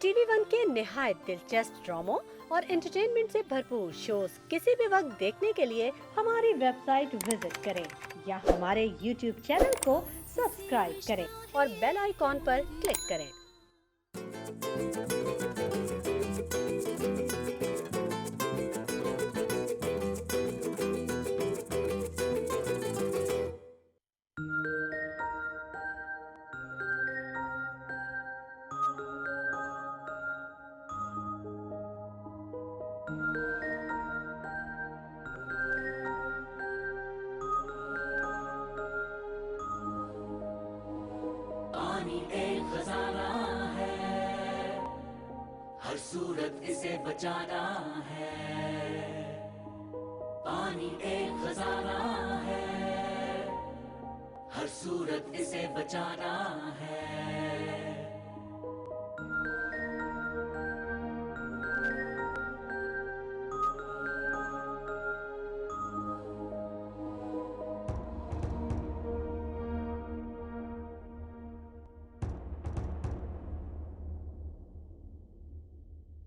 TV one के निहायत दिलचस्प ड्रामों और एंटरटेनमेंट से भरपूर शोज किसी भी वक्त देखने के लिए हमारी वेबसाइट विजिट करें या हमारे यूट्यूब चैनल को सब्सक्राइब करें और बेल आइकॉन पर क्लिक करें। पानी एक खजाना है, हर सूरत इसे बचाना है। पानी एक खजाना है, हर सूरत इसे बचाना है।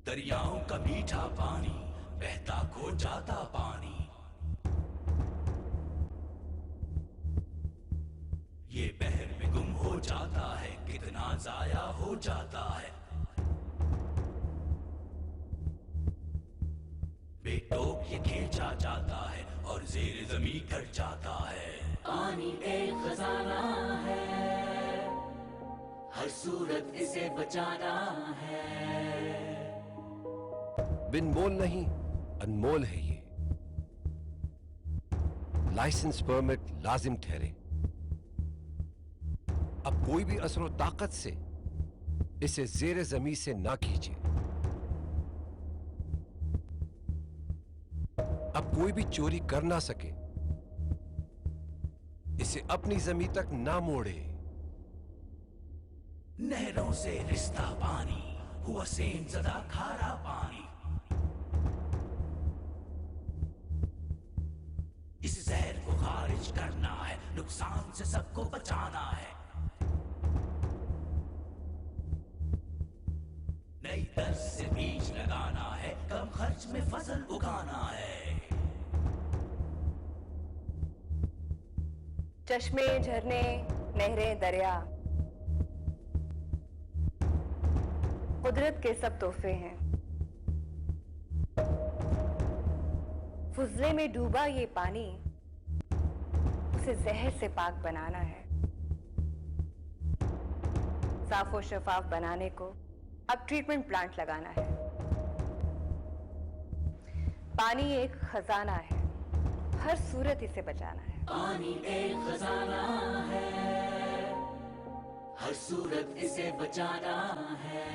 दरियाओं का मीठा पानी बहता खो जाता पानी, ये बहर में गुम हो जाता है, कितना जाया हो जाता है। बेटोक ये खींचा जाता है और ज़ेर ज़मीं कट जाता है। पानी एक खजाना है, हर सूरत इसे बचाना है। बिन मोल नहीं, अनमोल है ये। लाइसेंस परमिट लाजिम ठहरे। अब कोई भी असर और ताकत से इसे ज़ेरे ज़मीं से ना खींचे। अब कोई भी चोरी कर ना सके, इसे अपनी ज़मीं तक ना मोड़े। नहरों से रिश्ता पानी हुआ सेम ज़दा खारा पानी, इस जहर को खारिज करना है, नुकसान से सबको बचाना है। नई तर्ज से बीज लगाना है, कम खर्च में फसल उगाना है। चश्मे, झरने, नहरें, दरिया कुदरत के सब तोहफे हैं। फुजले में डूबा ये पानी उसे जहर से पाक बनाना है। साफ और शफाफ बनाने को अब ट्रीटमेंट प्लांट लगाना है। पानी एक खजाना है, हर सूरत इसे बचाना है। पानी एक खजाना है, हर सूरत इसे बचाना है।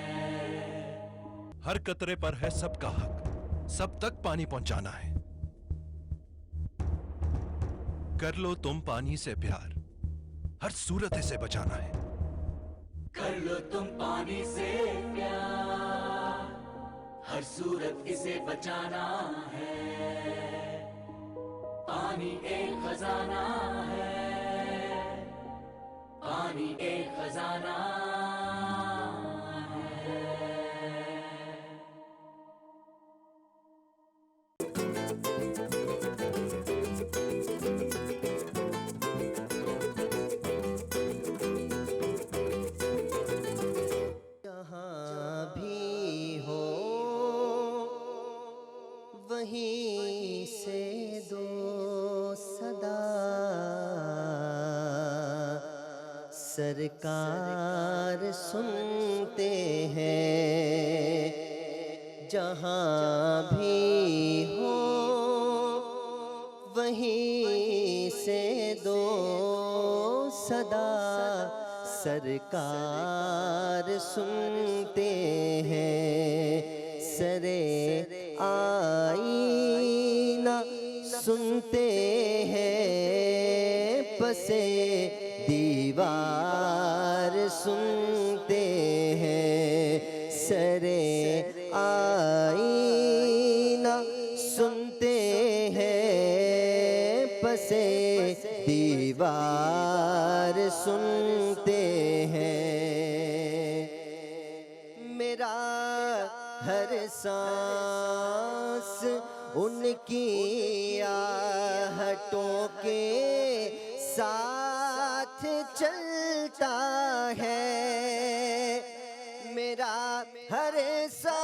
हर कतरे पर है सबका हक, सब तक पानी पहुंचाना है। कर लो तुम पानी से प्यार, हर सूरत इसे बचाना है। कर लो तुम पानी से प्यार, हर सूरत इसे बचाना है। पानी एक खजाना है, पानी एक खजाना है। जहाँ भी हो वहीं से दो सदा, सरकार सुनते हैं। जहाँ भी हो वहीं से दो सदा, सरकार सुनते हैं। सरे आईना सुनते हैं, पसे दीवार सुनते हैं। सरे आईना सुनते हैं, पसे दीवार सुनते हैं। मेरा हर सांस उनकी आहटों के साथ चलता है। मेरा हर सांस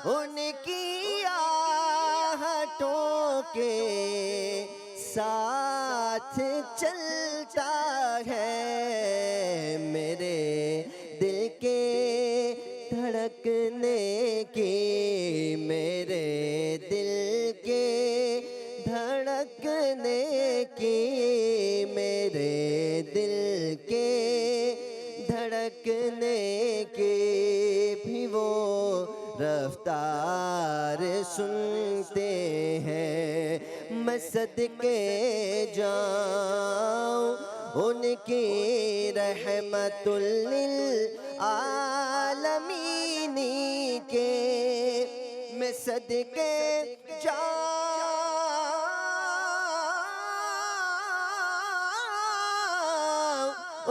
उनकी आहटों के साथ चलता है। मेरे दिल के धड़कने की, मेरे दिल के धड़कने की, मेरे दिल के धड़कने की भी वो रफ्तार सुनते हैं। मैं सदके जाऊं उनकी रहमतुल लिल आलमीनी के। मैं सदके जाऊं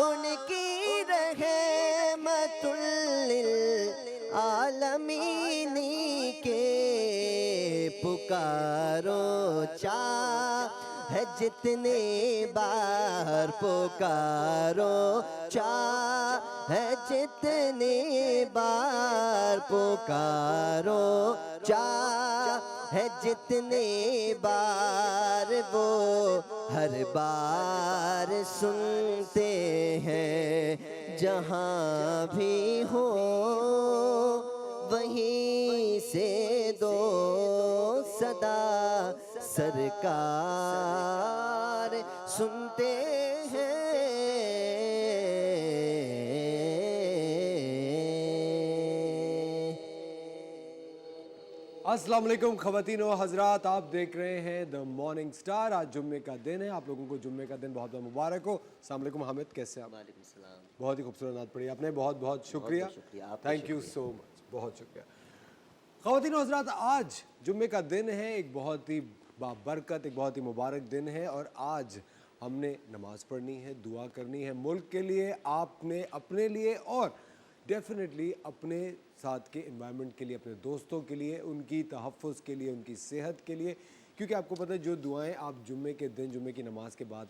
उनकी रहमतुल लिल आलमीनी के। पुकारो चाहे जितने बार, पुकारो चाहे जितने बार, पुकारो चाहे जितने बार, वो हर बार सुनते हैं। जहाँ भी हो वहीं से दो सदा सरकार सुनते हैं। अस्सलाम वालेकुम ख़वातीन व हज़रात, आप देख रहे हैं द मॉर्निंग स्टार। आज जुम्मे का दिन है, आप लोगों को जुम्मे का दिन बहुत बहुत मुबारक हो। अस्सलाम वालेकुम हामिद, कैसे आप? वालेकुम सलाम। बहुत ही खूबसूरत नात पढ़ी आपने, बहुत बहुत शुक्रिया। शुक्रिया, थैंक यू सो मच, बहुत शुक्रिया। ख़वातीन व हज़रात, आज जुम्मे का दिन है, एक बहुत ही बाबरकत, एक बहुत ही मुबारक दिन है। और आज हमने नमाज़ पढ़नी है, दुआ करनी है मुल्क के लिए, आपने अपने लिए और डेफिनेटली अपने साथ के एनवायरनमेंट के लिए, अपने दोस्तों के लिए, उनकी तहफ़्फ़ुज़ के लिए, उनकी सेहत के लिए। क्योंकि आपको पता है जो दुआएं आप जुम्मे के दिन, जुम्मे की नमाज के बाद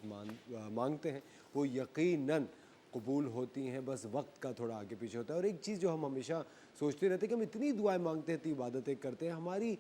मांगते हैं वो यकीनन कबूल होती हैं, बस वक्त का थोड़ा आगे पीछे होता है। और एक चीज़ जो हम हमेशा सोचते रहते हैं कि हम इतनी दुआएं मांगते हैं, इतनी इबादतें करते हैं, हमारी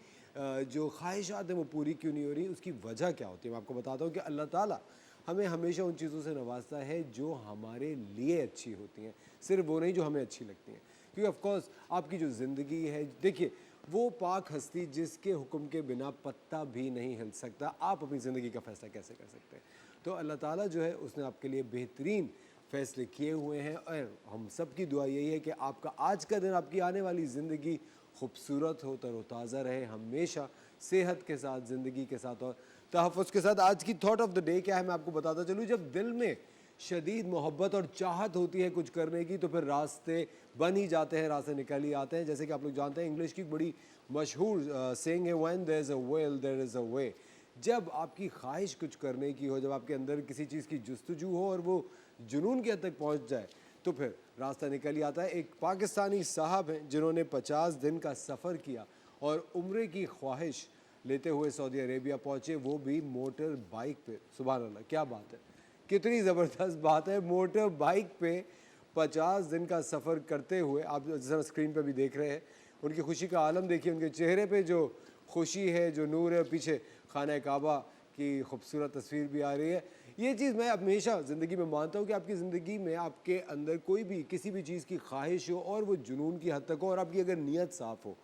जो ख्वाहिशात हैं वो पूरी क्यों नहीं हो रही, उसकी वजह क्या होती है। मैं आपको बताता हूँ कि अल्लाह ताला हमें हमेशा उन चीज़ों से नवाजता है जो हमारे लिए अच्छी होती हैं, सिर्फ वो नहीं जो हमें अच्छी लगती हैं। क्योंकि ऑफ कोर्स आपकी जो ज़िंदगी है, देखिए वो पाक हस्ती जिसके हुक्म के बिना पत्ता भी नहीं हिल सकता, आप अपनी ज़िंदगी का फ़ैसला कैसे कर सकते हैं। तो अल्लाह ताला जो है उसने आपके लिए बेहतरीन फ़ैसले किए हुए हैं। और हम सब की दुआ यही है कि आपका आज का दिन, आपकी आने वाली ज़िंदगी खूबसूरत हो, तरोताज़ा रहे, हमेशा सेहत के साथ, ज़िंदगी के साथ और तहफ़्फ़ुज़ के साथ। आज की थॉट ऑफ द डे क्या है मैं आपको बताता चलूँ। जब दिल में शदीद मोहब्बत और चाहत होती है कुछ करने की, तो फिर रास्ते बन ही जाते हैं, रास्ते निकल ही आते हैं। जैसे कि आप लोग जानते हैं इंग्लिश की बड़ी मशहूर सेइंग है, when there is a will there is a way. जब आपकी ख्वाहिश कुछ करने की हो, जब आपके अंदर किसी चीज़ की जुस्तजू हो और वो जुनून के हद तक पहुँच जाए, तो फिर रास्ता निकल ही आता है। एक पाकिस्तानी साहब हैं जिन्होंने 50 दिन का सफ़र किया और उम्रे की ख्वाहिश लेते हुए सऊदी अरेबिया पहुँचे, वो भी मोटर बाइक पे। सुभान अल्लाह, क्या बात है, कितनी ज़बरदस्त बात है। मोटर बाइक पे 50 दिन का सफ़र करते हुए, आप जरा स्क्रीन पे भी देख रहे हैं, उनकी खुशी का आलम देखिए, उनके चेहरे पे जो खुशी है, जो नूर है, पीछे खाना काबा की खूबसूरत तस्वीर भी आ रही है। ये चीज़ मैं हमेशा ज़िंदगी में मानता हूँ कि आपकी ज़िंदगी में आपके अंदर कोई भी किसी भी चीज़ की ख्वाहिश हो और वो जुनून की हद तक हो और आपकी अगर नीयत साफ़ हो,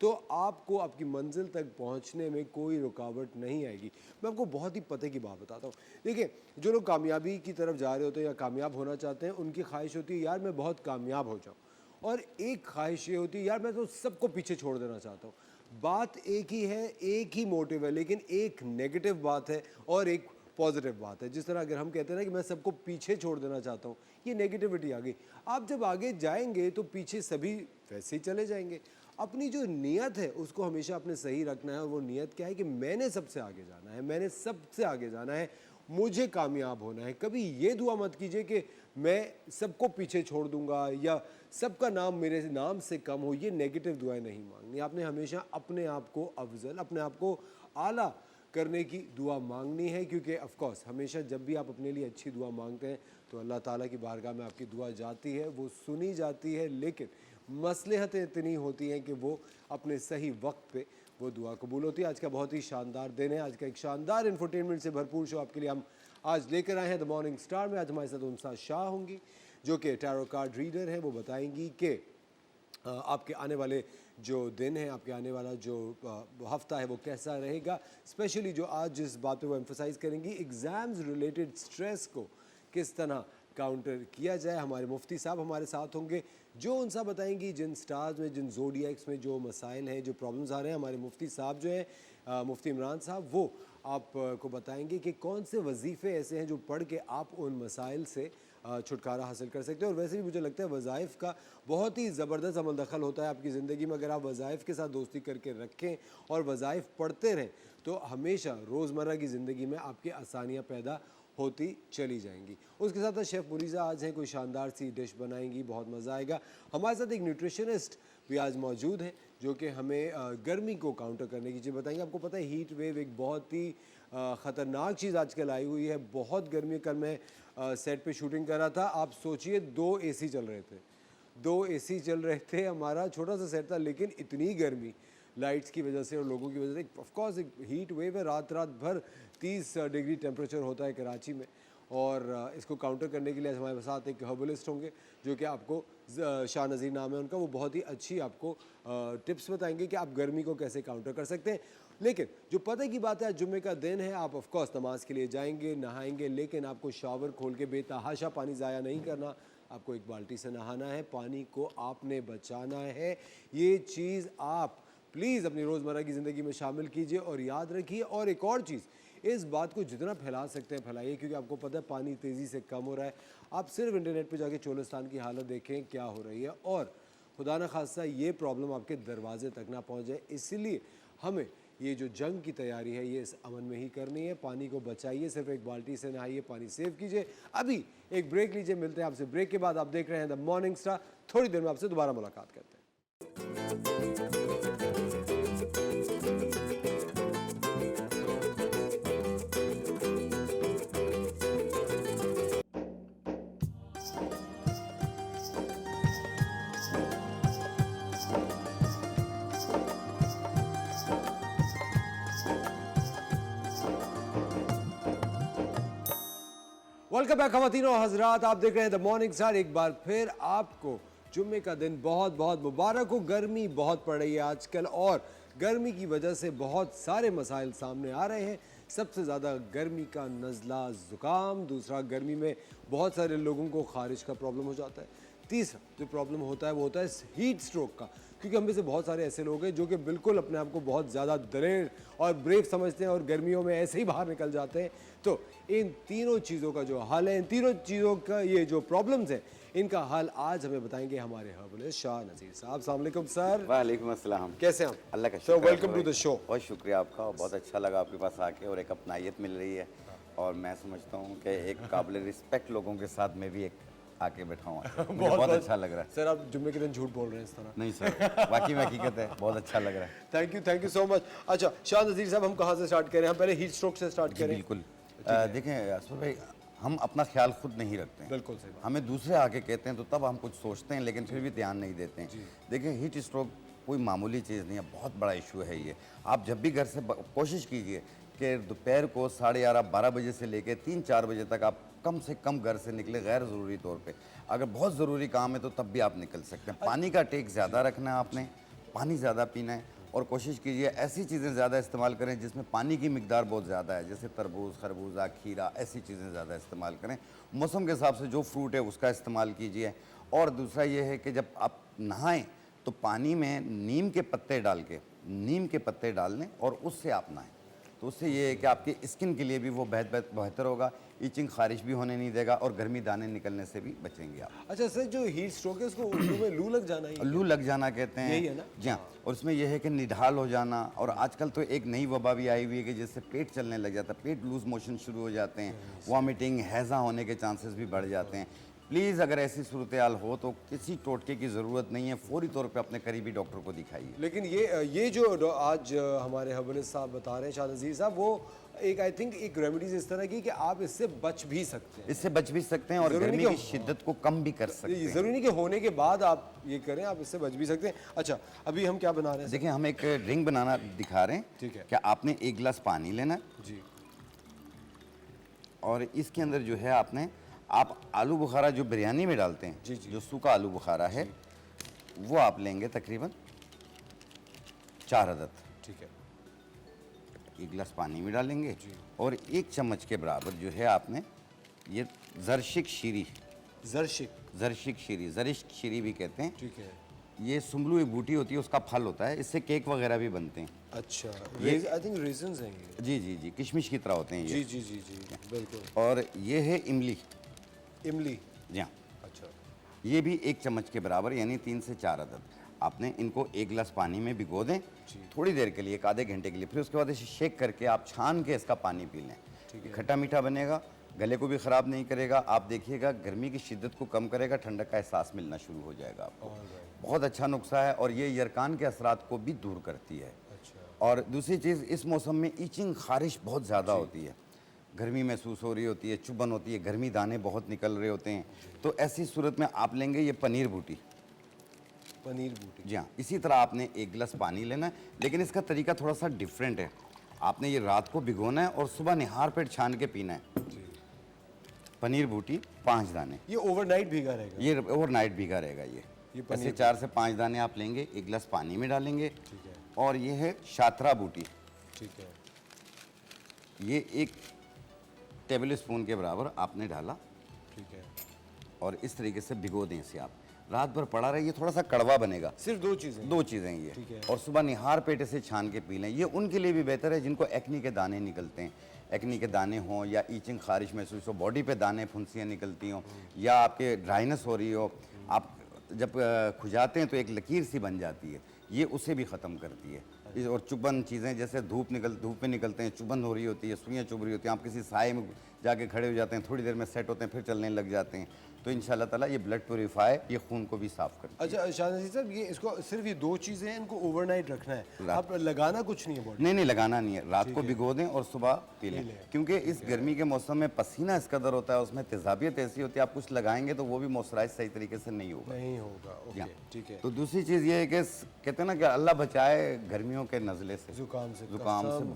तो आपको आपकी मंजिल तक पहुंचने में कोई रुकावट नहीं आएगी। मैं आपको बहुत ही पते की बात बताता हूँ। देखिए, जो लोग कामयाबी की तरफ जा रहे होते हैं या कामयाब होना चाहते हैं, उनकी ख्वाहिश होती है यार मैं बहुत कामयाब हो जाऊँ, और एक ख्वाहिश ये होती है यार मैं तो सबको पीछे छोड़ देना चाहता हूँ। बात एक ही है, एक ही मोटिव है, लेकिन एक नेगेटिव बात है और एक पॉजिटिव बात है। जिस तरह अगर हम कहते हैं ना कि मैं सबको पीछे छोड़ देना चाहता हूँ, ये नेगेटिविटी आ गई। आप जब आगे जाएंगे तो पीछे सभी वैसे ही चले जाएंगे। अपनी जो नीयत है उसको हमेशा अपने सही रखना है, और वो नीयत क्या है कि मैंने सबसे आगे जाना है, मैंने सबसे आगे जाना है, मुझे कामयाब होना है। कभी ये दुआ मत कीजिए कि मैं सबको पीछे छोड़ दूंगा या सबका नाम मेरे नाम से कम हो। ये नेगेटिव दुआएं नहीं मांगनी। आपने हमेशा अपने आप को अफजल, अपने आप को आला करने की दुआ मांगनी है, क्योंकि ऑफ कोर्स हमेशा जब भी आप अपने लिए अच्छी दुआ मांगते हैं तो अल्लाह ताला की बारगाह में आपकी दुआ जाती है, वो सुनी जाती है। लेकिन मसलहतें इतनी होती हैं कि वो अपने सही वक्त पे वो दुआ कबूल होती है। आज का बहुत ही शानदार दिन है। आज का एक शानदार इंफरटेनमेंट से भरपूर शो आपके लिए हम आज लेकर आए हैं द मॉर्निंग स्टार में। आज हमारे साथ उनसा शाह होंगी जो कि टैरो कार्ड रीडर हैं। वो बताएंगी कि आपके आने वाले जो दिन है, आपके आने वाला जो हफ्ता है वो कैसा रहेगा। स्पेशली जो आज जिस बात पे वो एम्फोसाइज करेंगी, एग्ज़ाम्स रिलेटेड स्ट्रेस को किस तरह काउंटर किया जाए। हमारे मुफ्ती साहब हमारे साथ होंगे जो उनसा बताएंगी जिन स्टार्स में, जिन ज़ोडिएक्स में जो मसाइल हैं, जो प्रॉब्लम्स आ रहे हैं। हमारे मुफ्ती साहब जो हैं मुफ्ती इमरान साहब, वो आपको बताएंगे कि कौन से वजीफ़े ऐसे हैं जो पढ़ के आप उन मसाइल से छुटकारा हासिल कर सकते हैं। और वैसे भी मुझे लगता है वज़ाइफ़ का बहुत ही ज़बरदस्त अमल दखल होता है आपकी ज़िंदगी में। अगर आप वज़ाइफ़ के साथ दोस्ती करके रखें और वज़ाइफ़ पढ़ते रहें तो हमेशा रोज़मर्रा की ज़िंदगी में आपकी आसानियाँ पैदा होती चली जाएंगी। उसके साथ साथ शेफ़ मुरीज़ा आज हैं, कोई शानदार सी डिश बनाएंगी, बहुत मज़ा आएगा। हमारे साथ एक न्यूट्रिशनिस्ट भी आज मौजूद हैं जो कि हमें गर्मी को काउंटर करने की चीज़ बताएंगे। आपको पता है हीट वेव एक बहुत ही ख़तरनाक चीज़ आजकल आई हुई है। बहुत गर्मी। कल मैं सेट पे शूटिंग कर रहा था, आप सोचिए 2 AC चल रहे थे, 2 AC चल रहे थे। हमारा छोटा सा सेट था लेकिन इतनी गर्मी लाइट्स की वजह से और लोगों की वजह से। ऑफकोर्स एक हीट वेव है, रात भर 30 डिग्री टेम्परेचर होता है कराची में। और इसको काउंटर करने के लिए हमारे साथ एक हर्बलिस्ट होंगे जो कि आपको शाह नज़ीर नाम है उनका, वो बहुत ही अच्छी आपको टिप्स बताएंगे कि आप गर्मी को कैसे काउंटर कर सकते हैं। लेकिन जो पता की बात है, आज जुम्मे का दिन है, आप ऑफ कोर्स नमाज के लिए जाएंगे, नहाएंगे, लेकिन आपको शावर खोल के बेतहाशा पानी ज़ाया नहीं करना। आपको एक बाल्टी से नहाना है, पानी को आपने बचाना है। ये चीज़ आप प्लीज़ अपनी रोज़मर्रा की ज़िंदगी में शामिल कीजिए और याद रखिए। और एक और चीज़, इस बात को जितना फैला सकते हैं फैलाइए, क्योंकि आपको पता है पानी तेज़ी से कम हो रहा है। आप सिर्फ इंटरनेट पे जाके चोलिस्तान की हालत देखें क्या हो रही है, और खुदा न खास्ता ये प्रॉब्लम आपके दरवाजे तक ना पहुंच जाए। इसलिए हमें ये जो जंग की तैयारी है ये इस अमन में ही करनी है। पानी को बचाइए, सिर्फ एक बाल्टी से नहाइए, पानी सेव कीजिए। अभी एक ब्रेक लीजिए, मिलते हैं आपसे ब्रेक के बाद। आप देख रहे हैं द मॉर्निंग स्टार। थोड़ी देर में आपसे दोबारा मुलाकात करते हैं। वेलकम बैक ख़वातीन और हज़रात, आप देख रहे हैं द मॉर्निंग स्टार। एक बार फिर आपको जुम्मे का दिन बहुत बहुत मुबारक हो। गर्मी बहुत पड़ रही है आजकल और गर्मी की वजह से बहुत सारे मसाइल सामने आ रहे हैं। सबसे ज़्यादा गर्मी का नज़ला ज़ुकाम, दूसरा गर्मी में बहुत सारे लोगों को खारिश का प्रॉब्लम हो जाता है, तीसरा जो प्रॉब्लम होता है वो होता है हीट स्ट्रोक का। क्योंकि हम में से बहुत सारे ऐसे लोग हैं जो कि बिल्कुल अपने आप को बहुत ज़्यादा दलेर और ब्रेव समझते हैं और गर्मियों में ऐसे ही बाहर निकल जाते हैं। तो इन तीनों चीज़ों का जो हल है, इन तीनों चीज़ों का ये जो प्रॉब्लम्स हैं, इनका हल आज हमें बताएंगे हमारे हर्बलिस्ट शाह नज़ीर साहब। अस्सलाम वालेकुम सर। वालेकुम अस्सलाम। कैसे हैं आप? अल्लाह का सर शुक्र है। Welcome to the show. बहुत शुक्रिया आपका, बहुत अच्छा लगा आपके पास आके और एक अपनायत मिल रही है। और मैं समझता हूँ कि एक काबिल रिस्पेक्ट लोगों के साथ में भी एक आके बैठा हूँ, मुझे बहुत अच्छा लग रहा है। सर आप जुम्मे के दिन झूठ बोल रहे हैं इस तरह? नहीं सर, वाकई में हकीकत है, बहुत अच्छा लग रहा है। Thank you so much. अच्छा शाह नज़ीर साहब, हम कहाँ से स्टार्ट करें? हम पहले हीट स्ट्रोक से स्टार्ट करें। बिल्कुल। देखें असफर भाई, हम अपना ख्याल खुद नहीं रखते हैं। बिल्कुल सही बात। हमें दूसरे आके कहते हैं तो तब हम कुछ सोचते हैं, लेकिन फिर भी ध्यान नहीं देते हैं। देखिए हीट स्ट्रोक कोई मामूली चीज़ नहीं है, बहुत बड़ा इशू है ये। आप जब भी घर से कोशिश कीजिए कि दोपहर को 11:30-12 बजे से लेकर 3-4 बजे तक आप कम से कम घर से निकले, गैर ज़रूरी तौर पे। अगर बहुत ज़रूरी काम है तो तब भी आप निकल सकते हैं। पानी का टेक ज़्यादा रखना है आपने, पानी ज़्यादा पीना है और कोशिश कीजिए ऐसी चीज़ें ज़्यादा इस्तेमाल करें जिसमें पानी की मिकदार बहुत ज़्यादा है, जैसे तरबूज, खरबूजा, खीरा, ऐसी चीज़ें ज़्यादा इस्तेमाल करें। मौसम के हिसाब से जो फ्रूट है उसका इस्तेमाल कीजिए। और दूसरा ये है कि जब आप नहाएं तो पानी में नीम के पत्ते डाल लें और उससे आप नहाएं तो उससे ये है कि आपके स्किन के लिए भी वो बेहतर होगा, ईचिंग खारिश भी होने नहीं देगा और गर्मी दाने निकलने से भी बचेंगे आप। अच्छा सर, जो हीट स्ट्रोक है उसको उर्दू में लू लग जाना ही लू लग जाना कहते हैं, यही है ना? जी हाँ। और इसमें यह है कि निढाल हो जाना, और आजकल तो एक नई वबा भी आई हुई है कि जिससे पेट चलने लग जाता है, पेट लूज मोशन शुरू हो जाते हैं, वॉमिटिंग हैज़ा होने के चांसेस भी बढ़ जाते हैं। प्लीज़ अगर ऐसी सूरत हाल हो तो किसी टोटके की ज़रूरत नहीं है, फौरी तौर पे अपने करीबी डॉक्टर को दिखाइए। लेकिन ये जो आज हमारे हर्बलिस्ट साहब बता रहे हैं, शाह नज़ीर साहब, वो एक आई थिंक एक रेमेडीज इस तरह की कि आप इससे बच भी सकते हैं। इससे बच भी सकते हैं और जरूरी गर्मी नहीं की कि- शिद्दत को कम भी कर सकते हैं। ज़रूरी नहीं कि होने के बाद आप ये करें, आप इससे बच भी सकते हैं। अच्छा, अभी हम क्या बना रहे हैं सर? देखिए हम एक ड्रिंक बनाना दिखा रहे हैं। ठीक है। क्या आपने एक गिलास पानी लेना है जी, और इसके अंदर जो है आप आलू बुखारा जो बिरयानी में डालते हैं, जी, जी। जो सूखा आलू बुखारा है वो आप लेंगे तकरीबन 4 अदद। ठीक है। एक गिलास पानी में डालेंगे और 1 चम्मच के बराबर जो है आपने ये जरशिक शीरी भी कहते हैं, ठीक है। ये सुम्बलू बूटी होती है, उसका फल होता है, इससे केक वगैरह भी बनते हैं। अच्छा, आई थिंक रेजन्स हैं ये। जी जी जी, किशमिश की तरह होते हैं जी ये। जी जी जी, बिल्कुल। और ये है इमली। इमली। जी हाँ, अच्छा, ये भी 1 चम्मच के बराबर, यानी 3 से 4 अदद। आपने इनको 1 गिलास पानी में भिगो दें थोड़ी देर के लिए, 1 आधे घंटे के लिए, फिर उसके बाद इसे शेक करके आप छान के इसका पानी पी लें। खट्टा मीठा बनेगा, गले को भी ख़राब नहीं करेगा, आप देखिएगा गर्मी की शिद्दत को कम करेगा, ठंडक का एहसास मिलना शुरू हो जाएगा आपको। बहुत अच्छा नुस्खा है और ये यरकान के असरात को भी दूर करती है। और दूसरी चीज़, इस मौसम में ईचिंग खारिश बहुत ज़्यादा होती है, गर्मी महसूस हो रही होती है, चुभन होती है, गर्मी दाने बहुत निकल रहे होते हैं, तो ऐसी सूरत में आप लेंगे ये पनीर बूटी। जी हाँ, इसी तरह आपने 1 गिलास पानी लेना है, लेकिन इसका तरीका थोड़ा सा डिफरेंट है। आपने ये रात को भिगोना है और सुबह निहार पेट छान के पीना है। पनीर बूटी 5 दाने, ये ओवरनाइट भीगा रहेगा? ये ओवरनाइट भीगा रहेगा। ये ऐसे 4 से 5 दाने आप लेंगे, 1 गिलास पानी में डालेंगे। ठीक है। और ये है शात्रा बूटी, ठीक है। ये 1 टेबल स्पून के बराबर आपने डाला ठीक है। और इस तरीके से भिगो दें इसे। आप रात भर पड़ा रहे, ये थोड़ा सा कड़वा बनेगा। सिर्फ 2 चीज़ें? 2 चीज़ें ये। ठीक है। और सुबह निहार पेट से छान के पी लें। ये उनके लिए भी बेहतर है जिनको एक्नी के दाने निकलते हैं, एक्नी के दाने हों या ईचिंग खारिश महसूस हो, बॉडी पे दाने फुंसियाँ निकलती हों, या आपके ड्राइनेस हो रही हो, आप जब खुजाते हैं तो एक लकीर सी बन जाती है, ये उसे भी ख़त्म करती है। और चुभन चीज़ें जैसे धूप में निकलते हैं, चुभन हो रही होती है, सुइयाँ चुभ रही होती हैं, आप किसी साए में जाके खड़े हो जाते हैं, थोड़ी देर में सेट होते हैं, फिर चलने लग जाते हैं, तो इंशाल्लाह ताला ये ब्लड प्योरीफाई, ये खून को भी साफ़ करती है। अच्छा शाह नज़ीर साहब, ये इसको सिर्फ ये 2 चीज़ें हैं, इनको ओवरनाइट रखना है, आप लगाना कुछ नहीं है बॉडी? नहीं लगाना नहीं है, रात को भिगो दें और सुबह पी लें, क्योंकि इस गर्मी के मौसम में पसीना इस कदर होता है, उसमें तेजाबियत ऐसी होती है, आप कुछ लगाएंगे तो वो भी मॉइस्चराइज सही तरीके से नहीं होगा। नहीं होगा, ओके, ठीक है। तो दूसरी चीज़ ये है कि कहते हैं ना कि अल्लाह बचाए गर्मियों के नज़ले से, जुकाम से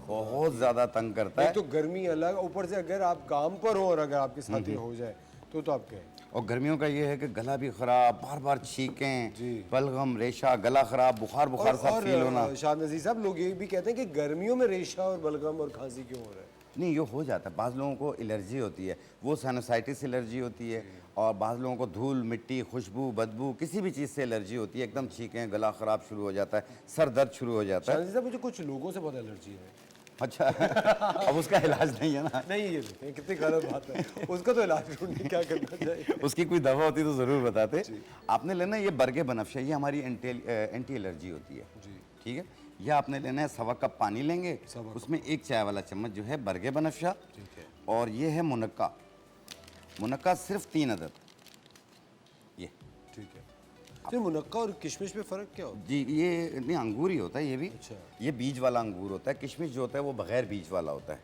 बहुत ज़्यादा तंग करता है। एक तो गर्मी अलग, ऊपर से अगर आप काम पर हो और अगर आपके साथ ये हो जाए तो आप कहें। और गर्मियों का ये है कि गला भी ख़राब, बार बार छींकें, बलगम, रेशा, गला ख़राब, बुखार सा फील होना। शाह नज़ीर साहब, लोग ये भी कहते हैं कि गर्मियों में रेशा और बलगम और खांसी क्यों हो रहा है? नहीं, ये हो जाता है, बाज़ लोगों को एलर्जी होती है, वो साइनसाइटिस एलर्जी होती है, और बाज़ लोगों को धूल, मिट्टी, खुशबू, बदबू, किसी भी चीज़ से एलर्जी होती है, एकदम छींकें, गला ख़राब शुरू हो जाता है, सर दर्द शुरू हो जाता शाह है। नज़ीर साहब, मुझे कुछ लोगों से बहुत एलर्जी है। अच्छा अब उसका इलाज नहीं है ना? नहीं, ये देखें कितनी गलत बात है, उसका तो इलाज ढूंढने क्या करना चाहिए? उसकी कोई दवा होती तो ज़रूर बताते। आपने लेना ये बरगे बनफशा, ये हमारी एंटी एलर्जी होती है, ठीक है। यह आपने लेना है, 1.25 कप पानी लेंगे, उसमें 1 चाय वाला चम्मच जो है बरगे बनफशा, और ये है मुनक्का सिर्फ 3 अदद, ये ठीक है। तो मुनक्का और किशमिश में फ़र्क क्या होता है? जी, ये नहीं अंगूर ही होता है, ये भी। अच्छा। ये बीज वाला अंगूर होता है, किशमिश जो होता है वो बगैर बीज वाला होता है।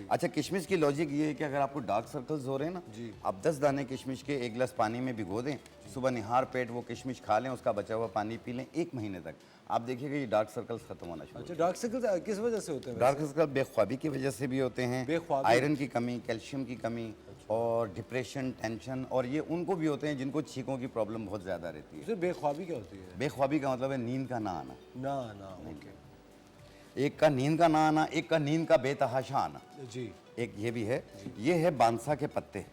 अच्छा, किशमिश की लॉजिक ये है कि अगर आपको डार्क सर्कल्स हो रहे हैं ना, आप 10 दाने किशमिश के 1 गिलास पानी में भिगो दें, सुबह निहार पेट वो किशमिश खा लें, उसका बचा हुआ पानी पी लें 1 महीने तक, आप देखिएगा ये डार्क सर्कल्स खत्म होना शुरू। अच्छा, डार्क सर्कल्स किस वजह से होते हैं? डार्क सर्कल बेख्वाबी की वजह से भी होते हैं, बेख्वाबी? आयरन की कमी, कैल्शियम की कमी, और डिप्रेशन, टेंशन, और ये उनको भी होते हैं जिनको छींकों की प्रॉब्लम बहुत ज़्यादा रहती है। उसमें बेख्वाबी क्या होती है? बेख्वाबी का मतलब है नींद का ना आना। ना, ओके। एक का नींद का ना आना, एक का नींद का बेतहाशा आना, जी। एक ये भी है। ये है बांसा के पत्ते,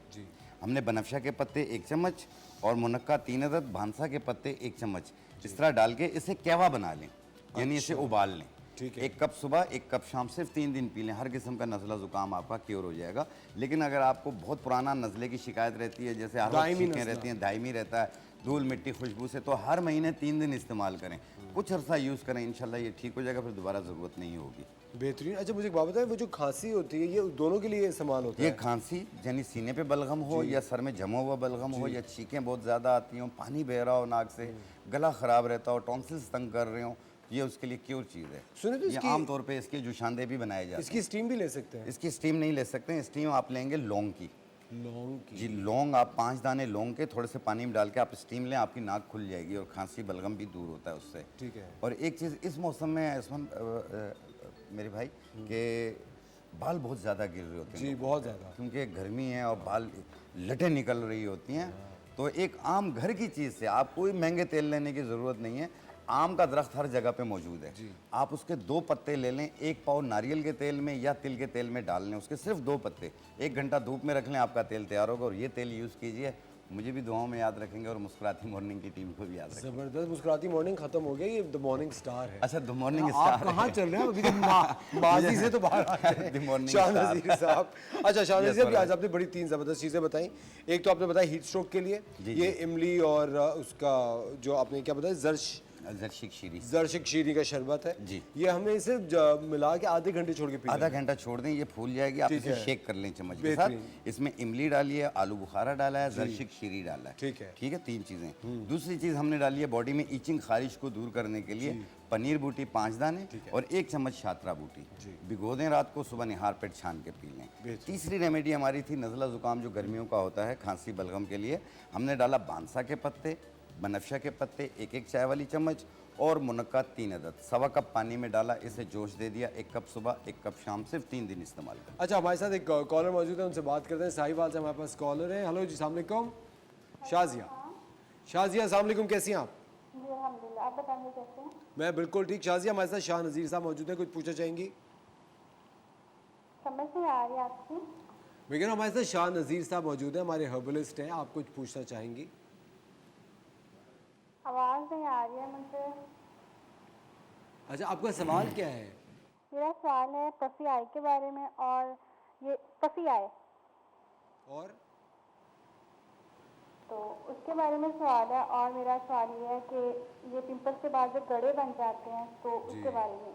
हमने बनफशा के पत्ते 1 चम्मच और मुनक्का 3 अदद, बांसा के पत्ते 1 चम्मच, इस तरह डाल के इसे कहवा बना लें, यानी इसे उबाल लें। ठीक है। 1 कप सुबह 1 कप शाम, सिर्फ 3 दिन पी लें, हर किस्म का नज़ला ज़ुकाम आपका क्योर हो जाएगा। लेकिन अगर आपको बहुत पुराना नज़ले की शिकायत रहती है, जैसे हर वक्त दायमी छींकें नज़ला। रहती हैं, दायमी रहता है, धूल मिट्टी खुशबू से, तो हर महीने 3 दिन इस्तेमाल करें, कुछ अरसा यूज़ करें, इंशाल्लाह ये ठीक हो जाएगा, फिर दोबारा ज़रूरत नहीं होगी। बेहतरीन। अच्छा मुझे एक बात बताएं, वो जो खांसी होती है ये दोनों के लिए इस्तेमाल होता ये है? खांसी यानी सीने पे बलगम हो या सर में जमा हुआ बलगम हो या छींकें बहुत ज़्यादा आती हों, पानी बह रहा हो नाक से, गला ख़राब रहता हो, टॉन्सिल्स तंग कर रहे हो, ये उसके लिए क्योर चीज़ है। सुने तो ये इसकी- आमतौर पे इसके जुशांदे भी बनाए जाते इसकी स्टीम भी ले सकते हैं? हैं। इसकी स्टीम नहीं ले सकते हैं, स्टीम आप लेंगे लौंग की। लौंग की? जी, लौंग आप 5 दाने लौंग के थोड़े से पानी में डाल के आप स्टीम लें, आपकी नाक खुल जाएगी और खांसी बलगम भी दूर होता है उससे। ठीक है। और एक चीज़ इस मौसम में मेरे भाई के बाल बहुत ज़्यादा गिर रहे होते हैं जी बहुत ज़्यादा। क्योंकि गर्मी है और बाल लटें निकल रही होती हैं। तो एक आम घर की चीज़ से, आप कोई महंगे तेल लेने की ज़रूरत नहीं है, आम का दरख्त हर जगह पे मौजूद है। आप उसके 2 पत्ते ले लें, 1 पाव नारियल के तेल में या तिल के तेल में डाल लें, उसके सिर्फ 2 पत्ते 1 घंटा धूप में रख लें, आपका तेल तैयार होगा। और ये तेल यूज़ कीजिए, मुझे भी दुआओं में याद रखेंगे और मुस्कुराती मॉर्निंग की टीम को भी याद रखेंगे। जबरदस्त। मुस्कुराती मॉर्निंग खत्म हो गया, ये द मॉर्निंग स्टार है। अच्छा, द मॉर्निंग आप स्टार कहाँ चल रहे हैं अभी? तो माजी से तो बाहर आते हैं। The morning Shah star। नज़ीर साहब। अच्छा शाह नज़ीर साहब, Yes, आज आपने बड़ी 3 ज़बरदस्त चीज़ें बताई। एक तो आपने बताया हीट स्ट्रोक के लिए ये इमली और उसका जो आपने क्या बताया जर्शिक शीरी जर्शिक शीरी का शरबत है जी। ये हमें सिर्फ मिला के आधे घंटे छोड़ के पीना आधा है। घंटा छोड़ दें, ये फूल जाएगी, आप ठीक इसे है। शेक कर लें चम्मच के बेहतरीन। साथ। इसमें इमली डाली है, आलू बुखारा डाला है, जर्शिक शीरी डाला है। ठीक है। ठीक है, 3 चीज़ें। दूसरी चीज़ हमने डाली है बॉडी में ईचिंग खारिश को दूर करने के लिए पनीर बूटी 5 दाने और 1 चम्मच शात्रा बूटी भिगो दें रात को, सुबह निहार पेट छान के पी लें। तीसरी रेमेडी हमारी थी नज़ला ज़ुकाम जो गर्मियों का होता है, खांसी बलगम के लिए हमने डाला बांसा के पत्ते, बनफशा के पत्ते 1-1 चाय वाली चम्मच और मुनक्का 3 अदद, 1.25 कप पानी में डाला, इसे जोश दे दिया, 1 कप सुबह 1 कप शाम, सिर्फ 3 दिन इस्तेमाल करें। अच्छा हमारे साथ एक कॉलर मौजूद है, उनसे बात करते हैं। साहिवाल से हमारे पास कॉलर है। हेलो जी, अस्सलाम वालेकुम। शाजिया, शाजिया अस्सलाम वालेकुम, कैसी हैं आप? जी अल्हम्दुलिल्लाह, आप बताइए कैसे हैं? मैं बिल्कुल ठीक। शाजिया, हमारे साथ शाह नज़ीर साहब मौजूद है, कुछ पूछना चाहेंगी? समझ नहीं आ रही आपकी। मैं कह रहा हूँ हमारे साथ शाह नज़ीर साहब मौजूद है, हमारे हर्बलिस्ट हैं, आप कुछ पूछना चाहेंगी? आवाज़ नहीं आ रही है मुझे। अच्छा, आपका सवाल क्या है? मेरा सवाल है पफी आई के बारे में, और ये पफी आई और तो उसके बारे में सवाल है। और मेरा सवाल ये है कि ये पिंपल्स के बाद जो गड़े बन जाते हैं तो उसके बारे में।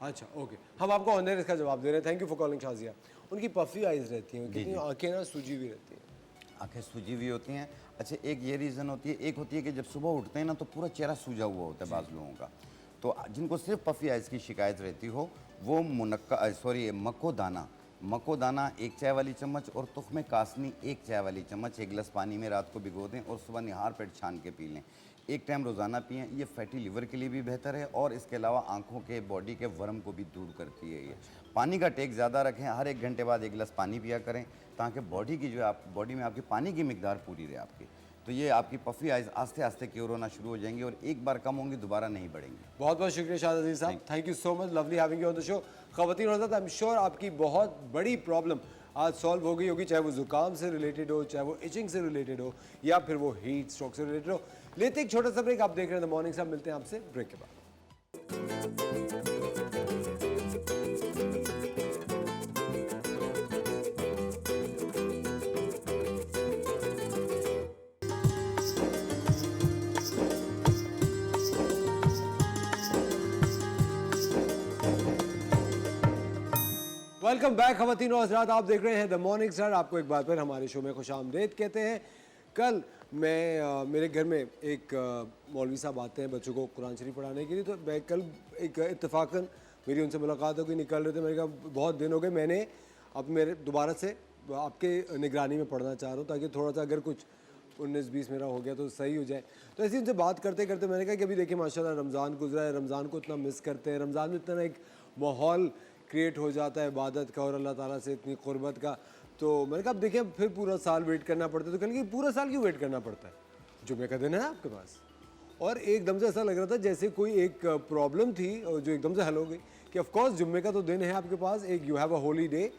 अच्छा ओके, हम आपको ऑनलाइन इसका जवाब दे रहे हैं। Thank you for calling Shazia. उनकी पफी आइज रहती हैं, कितनी आंखें ना सूजी भी रहती हैं। आंखें सूजी हुई होती हैं। अच्छा, एक ये रीज़न होती है, एक होती है कि जब सुबह उठते हैं ना तो पूरा चेहरा सूजा हुआ होता है बाज़ लोगों का। तो जिनको सिर्फ पफी आइज़ की शिकायत रहती हो वो मको दाना 1 चाय वाली चम्मच और तुख्मे कासनी 1 चाय वाली चम्मच 1 गिलास पानी में रात को भिगो दें और सुबह निहार पेट छान के पी लें। 1 टाइम रोज़ाना पिएं। ये फैटी लिवर के लिए भी बेहतर है और इसके अलावा आंखों के बॉडी के वर्म को भी दूर करती है। ये पानी का टेक ज़्यादा रखें, हर 1 घंटे बाद 1 गिलास पानी पिया करें ताकि बॉडी की जो है आप बॉडी में आपकी पानी की मिकदार पूरी रहे आपकी। तो ये आपकी पफी आइज़ आस्ते आस्ते क्योर होना शुरू हो जाएंगी और एक बार कम होंगी, दोबारा नहीं बढ़ेंगी। बहुत बहुत शुक्रिया शाह नज़ीर साहब, thank you so much, lovely having you on the show. ख़वातीन और हज़रात, आई एम श्योर आपकी बहुत बड़ी प्रॉब्लम आज सॉल्व हो गई होगी, चाहे वो ज़ुकाम से रिलेटेड हो, चाहे वो इचिंग से रिलेटेड हो या फिर वो हीट स्ट्रोक से रिलेटेड हो। लेते एक छोटा सा ब्रेक, आप देख रहे हैं द मॉर्निंग साहब, मिलते हैं आपसे ब्रेक के बाद। वेलकम बैक ख़वातीन और हज़रात, आप देख रहे हैं द मॉर्निंग स्टार। आपको एक बार फिर हमारे शो में खुशामदीद कहते हैं। कल मैं मेरे घर में एक मौलवी साहब आते हैं बच्चों को कुरान शरीफ पढ़ाने के लिए, तो मैं कल एक इत्तेफाकन मेरी उनसे मुलाकात हो गई, निकल रहे थे। मैंने कहा बहुत दिन हो गए, मैंने अब मेरे दोबारा से आपके निगरानी में पढ़ना चाह रहा हूँ ताकि थोड़ा सा अगर कुछ 19-20 मेरा हो गया तो सही हो जाए। तो ऐसे उनसे बात करते करते मैंने कहा कि अभी देखिए माशाल्लाह रमज़ान गुजरा है, रमज़ान को इतना मिस करते हैं, रमज़ान में इतना एक माहौल क्रिएट हो जाता है इबादत का और अल्लाह ताला से इतनी क़ुरबत का। तो मैंने कहा अब देखिए फिर पूरा साल वेट करना पड़ता है, तो कल कि पूरा साल क्यों वेट करना पड़ता है, जुम्मे का दिन है आपके पास। और एकदम से ऐसा लग रहा था जैसे कोई एक प्रॉब्लम थी और जो एकदम से हल हो गई कि ऑफ कोर्स जुम्मे का तो दिन है आपके पास, एक you have a Holi day,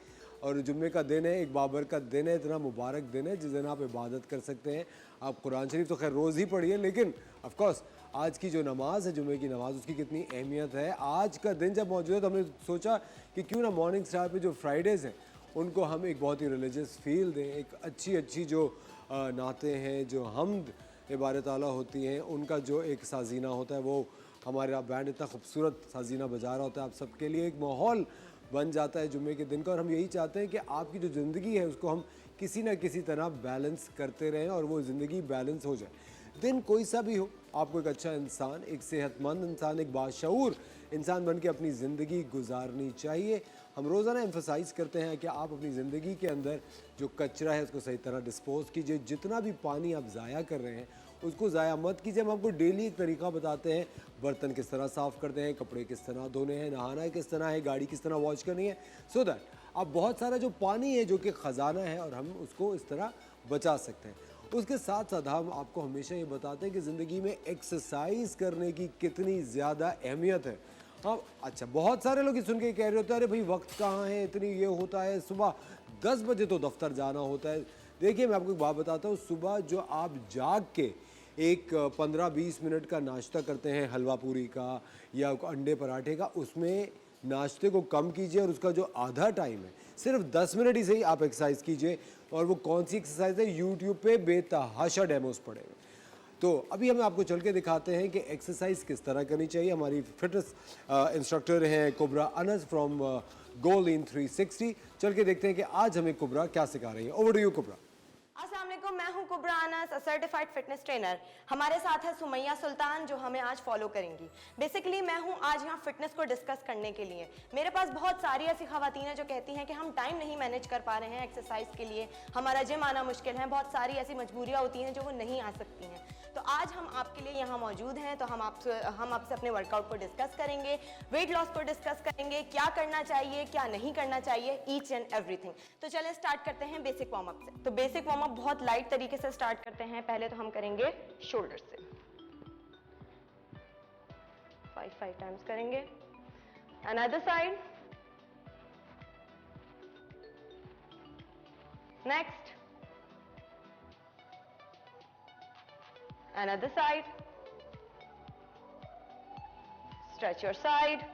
और जुम्मे का दिन है, एक बाबरकत दिन है, इतना मुबारक दिन है जिस दिन आप इबादत कर सकते हैं। आप कुरान शरीफ तो खैर रोज़ ही पढ़िए, लेकिन ऑफ कोर्स आज की जो नमाज है, जुम्मे की नमाज, उसकी कितनी अहमियत है। आज का दिन जब मौजूद है तो हमने सोचा कि क्यों ना मॉर्निंग स्टार पे जो फ्राइडेज़ हैं उनको हम एक बहुत ही रिलीजियस फील दें, एक अच्छी अच्छी जो नाते हैं, जो हमद इबारत आला होती हैं, उनका जो एक साजीना होता है, वो हमारा बैंड इतना खूबसूरत साजीना बजा रहा होता है, आप सबके लिए एक माहौल बन जाता है जुम्मे के दिन का। और हम यही चाहते हैं कि आपकी जो ज़िंदगी है उसको हम किसी ना किसी तरह बैलेंस करते रहें और वो ज़िंदगी बैलेंस हो जाए। दिन कोई सा भी हो, आपको एक अच्छा इंसान, एक सेहतमंद इंसान, एक बाशऊर इंसान बन के अपनी ज़िंदगी गुजारनी चाहिए। हम रोज़ाना एम्फसाइज़ करते हैं कि आप अपनी ज़िंदगी के अंदर जो कचरा है उसको सही तरह डिस्पोज़ कीजिए। जितना भी पानी आप ज़ाया कर रहे हैं उसको ज़ाया मत कीजिए। हम आपको डेली एक तरीका बताते हैं, बर्तन किस तरह साफ़ करते हैं, कपड़े किस तरह धोने हैं, नहाना किस तरह है, गाड़ी किस तरह वॉश करनी है, सो दैट अब बहुत सारा जो पानी है जो कि ख़जाना है और हम उसको इस तरह बचा सकते हैं। उसके साथ साथ हम आपको हमेशा ये बताते हैं कि ज़िंदगी में एक्सरसाइज करने की कितनी ज़्यादा अहमियत है। हाँ अच्छा, बहुत सारे लोग ये सुन के कह रहे होते हैं अरे भाई वक्त कहाँ है, इतनी ये होता है, सुबह 10 बजे तो दफ्तर जाना होता है। देखिए मैं आपको एक बात बताता हूँ, सुबह जो आप जाग के एक 15-20 मिनट का नाश्ता करते हैं हलवा पूरी का या अंडे पराठे का, उसमें नाश्ते को कम कीजिए और उसका जो आधा टाइम है सिर्फ 10 मिनट ही सही आप एक्सरसाइज कीजिए। और वो कौन सी एक्सरसाइज है, यूट्यूब पे बेतहाशा डेमोस पड़े हुए। तो अभी हम आपको चल के दिखाते हैं कि एक्सरसाइज किस तरह करनी चाहिए। हमारी फिटनेस इंस्ट्रक्टर हैं कुबरा अनस फ्रॉम गोल इन 360। चल के देखते हैं कि आज हमें कुबरा क्या सिखा रही है। Over to you Kubra. अस्सलाम वालेकुम, मैं हूं Kubra Anas, certified fitness trainer. हमारे साथ है सुमैया सुल्तान जो हमें आज फॉलो करेंगी। बेसिकली मैं हूं आज यहाँ फिटनेस को डिस्कस करने के लिए। मेरे पास बहुत सारी ऐसी खवातीन हैं जो कहती हैं कि हम टाइम नहीं मैनेज कर पा रहे हैं एक्सरसाइज के लिए, हमारा जिम आना मुश्किल है, बहुत सारी ऐसी मजबूरियाँ होती हैं जो वो नहीं आ सकती हैं। तो आज हम आपके लिए यहाँ मौजूद हैं, तो हम आपसे अपने वर्कआउट को डिस्कस करेंगे, वेट लॉस को डिस्कस करेंगे, क्या करना चाहिए क्या नहीं करना चाहिए, ईच एंड एवरीथिंग। तो चलें स्टार्ट करते हैं बेसिक वार्म अप से। तो बेसिक वार्म अप बहुत लाइट तरीके से स्टार्ट करते हैं। पहले तो हम करेंगे शोल्डर से 5 टाइम्स करेंगे। Another side, next, another side, stretch your side,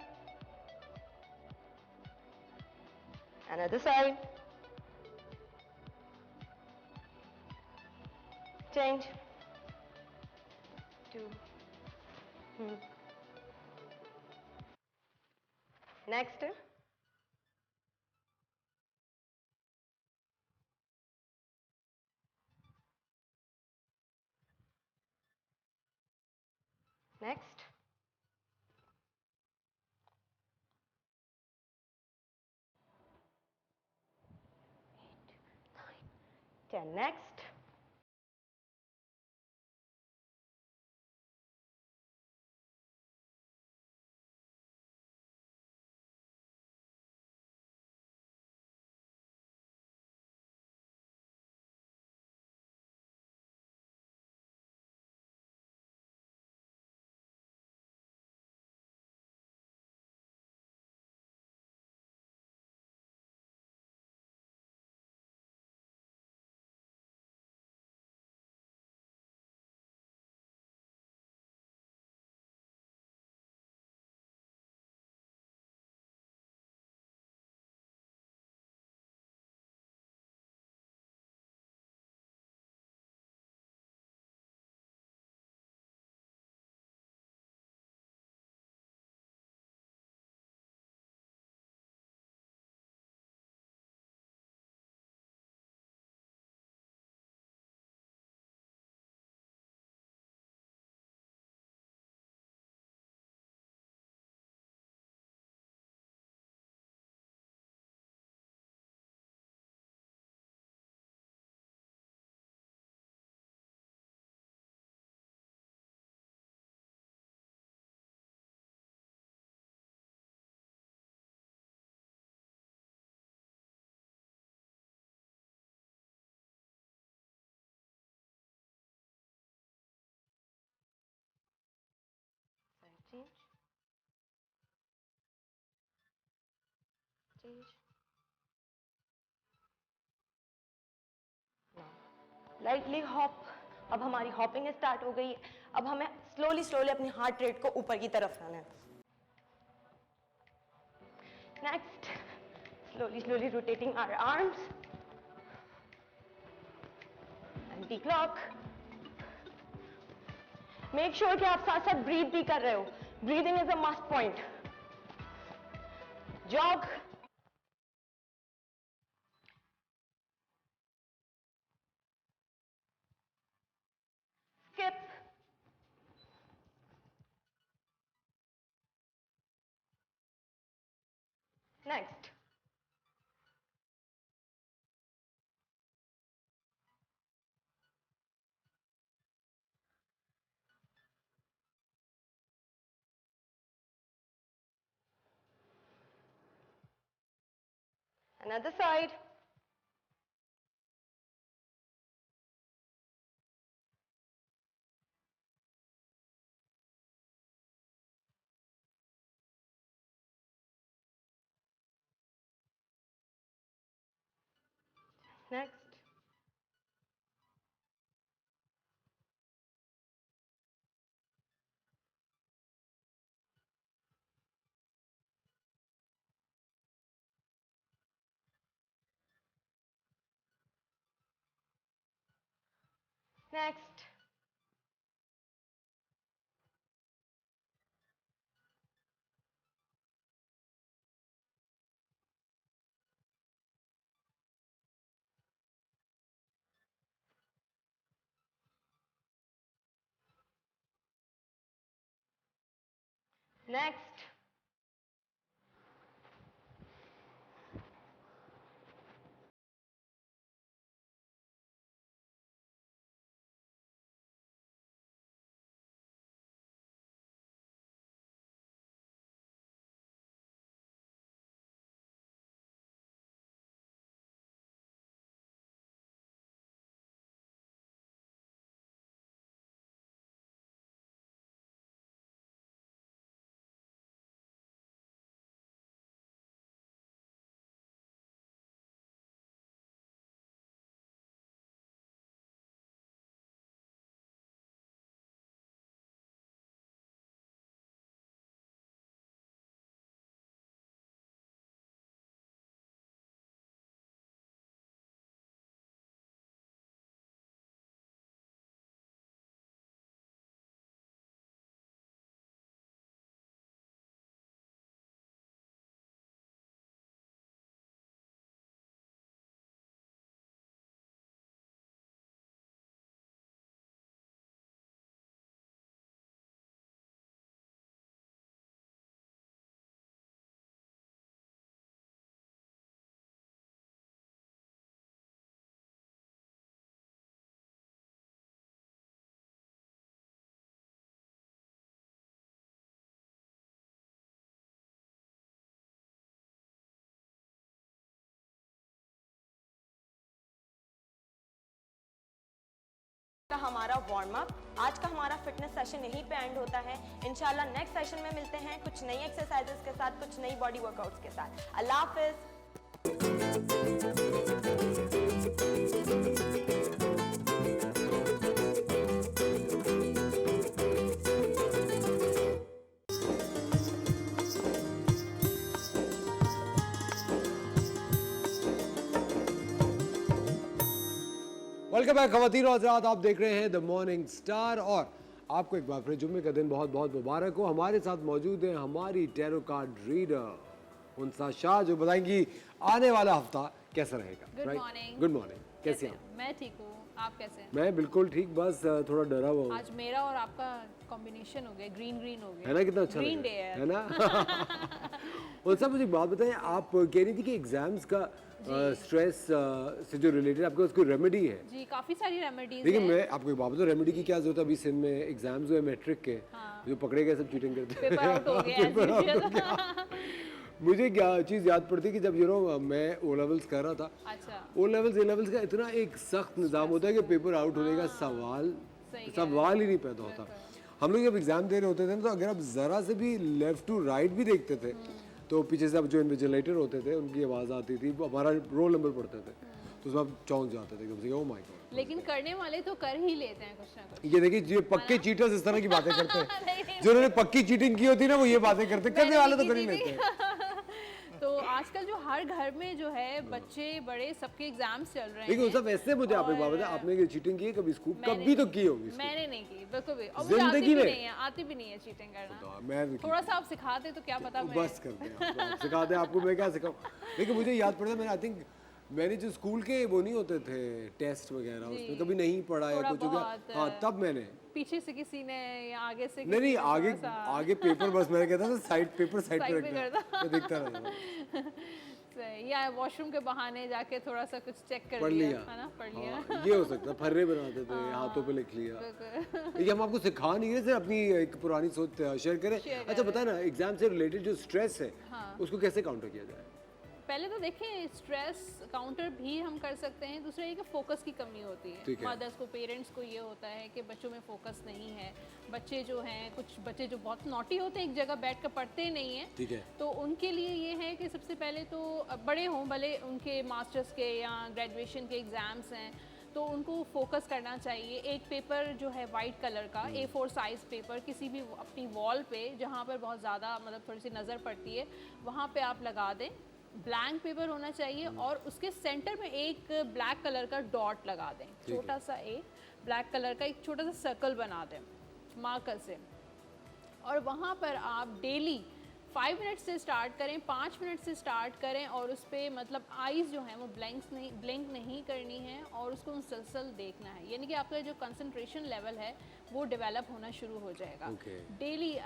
another side, change, 2, next, next, 10, next, change, change, lightly hop. अब हमारी हॉपिंग स्टार्ट हो गई है। अब हमें स्लोली स्लोली अपनी हार्ट रेट को ऊपर की तरफ लाना है। Next, slowly slowly rotating our arms. Anti clock. Make sure कि आप साथ साथ ब्रीथ भी कर रहे हो। Breathing is a must point. Jog. skip, next, another side, next, next, next, हमारा वार्म अप। आज का हमारा फिटनेस सेशन यहीं पे एंड होता है। इंशाल्लाह नेक्स्ट सेशन में मिलते हैं कुछ नई एक्सरसाइजेस के साथ, कुछ नई बॉडी वर्कआउट्स के साथ। अल्लाह हाफिज। वेलकम बैक खवातीन और हज़रात, आप देख रहे हैं द मॉर्निंग स्टार और आपको एक बार फिर जुम्मे का दिन बहुत बहुत मुबारक हो। हमारे साथ मौजूद हैं हमारी टैरो कार्ड रीडर उनसा शाह, जो बताएंगी आने वाला हफ्ता कैसा रहेगा। Good morning. गुड मॉर्निंग, कैसे हैं आप? मैं ठीक हूँ, आप कैसे हैं? मैं बिल्कुल ठीक, बस थोड़ा डरा हुआ हूँ। आज मेरा और आपका कॉम्बिनेशन हो गया, ग्रीन ग्रीन हो गया है ना, कितना अच्छा ग्रीन लग डे रहा है ना। उनसा मुझे एक बात बताएं, आप कह रही थी कि एग्जाम्स का स्ट्रेस से जो रिलेटेड आपके उसको रेमेडी है। जी, काफी सारी रेमेडीज देखिए हैं। मैं आपको एक बात बताऊं, रेमेडी की क्या जरूरत है। अभी सिंध में एग्जाम्स हुए मैट्रिक के, जो पकड़े गए सब चीटिंग करते हैं। पेपर आउट हो गया पेपर आउट हो गया। मुझे क्या चीज़ याद पड़ती है कि जब मैं ओ लेवल्स कर रहा था। अच्छा। ओ लेवल्स ए लेवल्स का इतना एक सख्त निज़ाम होता है कि पेपर आउट होने का सवाल ही नहीं पैदा होता। हम लोग जब एग्जाम दे रहे होते थे ना, तो अगर आप ज़रा से भी लेफ्ट टू राइट भी देखते थे तो पीछे से अब जो इन्विजिलेटर होते थे उनकी आवाज़ आती थी, वो हमारा रोल नंबर पढ़ते थे। तो उसमें आप चौंक जाते थे एकदम से, ओह माय गॉड। लेकिन करने वाले तो कर ही लेते हैं कुछ ना कुछ। ये देखिए जो पक्के चीटर्स इस तरह की बातें करते हैं, जिन्होंने पक्की चीटिंग की होती है ना वो ये बातें करते हैं, करने वाले तो कर ही लेते हैं। तो आजकल जो हर घर में जो है बच्चे बड़े सबके एग्जाम्स चल रहे लेकिन हैं। सब ऐसे मुझे आप एक बात बताएं, आपने ये चीटिंग की है कभी स्कूल, कभी तो की होगी स्कूल? मैंने नहीं की बिल्कुल भी, और मुझे आती जिंदगी भी में? नहीं है, आती भी नहीं है चीटिंग करना। मैं भी की। थोड़ा सा आप सिखाते तो क्या पता मैं बस करते हैं आप सिखा दें आपको, मैं क्या सिखाऊं। लेकिन मुझे याद पड़ता है मैंने आई थिंक मैंने जो स्कूल के वो नहीं होते थे टेस्ट वगैरह, उसमें कभी नहीं पढ़ा या थोड़ा कुछ हो गया, बहुत, हाँ तब मैंने पीछे से किसी ने या आगे से नहीं नहीं किसी ने आगे थोड़ा सा- आगे पेपर बस मैंने कहता था साइड पेपर साइड पे साइड पे रखना, करना। मैं देखता रहता था। सही, या वॉशरूम के बहाने जाके थोड़ा सा कुछ चेक कर पढ़ लिया लिया, है ना, पढ़ लिया। हाँ, ये हो सकता है, फर्रे बनाते थे हाथों पे लिख लिया। बिल्कुल। ये हम आपको सिखा नहीं रहे थे, अपनी एक पुरानी सोच शेयर करें। अच्छा बताए ना एग्जाम से रिलेटेड जो स्ट्रेस है उसको कैसे काउंटर किया जाए? पहले तो देखें स्ट्रेस काउंटर भी हम कर सकते हैं, दूसरा ये कि फोकस की कमी होती ठीक है। है। मदर्स को, पेरेंट्स को ये होता है कि बच्चों में फोकस नहीं है। बच्चे जो हैं, कुछ बच्चे जो बहुत नॉटी होते हैं, एक जगह बैठ कर पढ़ते नहीं हैं, ठीक है। तो उनके लिए ये है कि सबसे पहले तो बड़े हों भले, उनके मास्टर्स के या ग्रेजुएशन के एग्ज़ाम्स हैं, तो उनको फोकस करना चाहिए। एक पेपर जो है वाइट कलर का A4 साइज़ पेपर किसी भी अपनी वॉल पे जहाँ पर बहुत ज़्यादा मतलब थोड़ी सी नज़र पड़ती है वहाँ पे आप लगा दें। ब्लैंक पेपर होना चाहिए और उसके सेंटर में एक ब्लैक कलर का डॉट लगा दें, छोटा सा एक ब्लैक कलर का एक छोटा सा सर्कल बना दें मार्कर से, और वहाँ पर आप डेली 5 मिनट से स्टार्ट करें, 5 मिनट से स्टार्ट करें, और उस पर मतलब आइज़ जो हैं वो ब्लिंक नहीं करनी है और उसको मुसलसल देखना है, यानी कि आपका जो कंसंट्रेशन लेवल है वो डेवलप होना शुरू हो जाएगा। डेली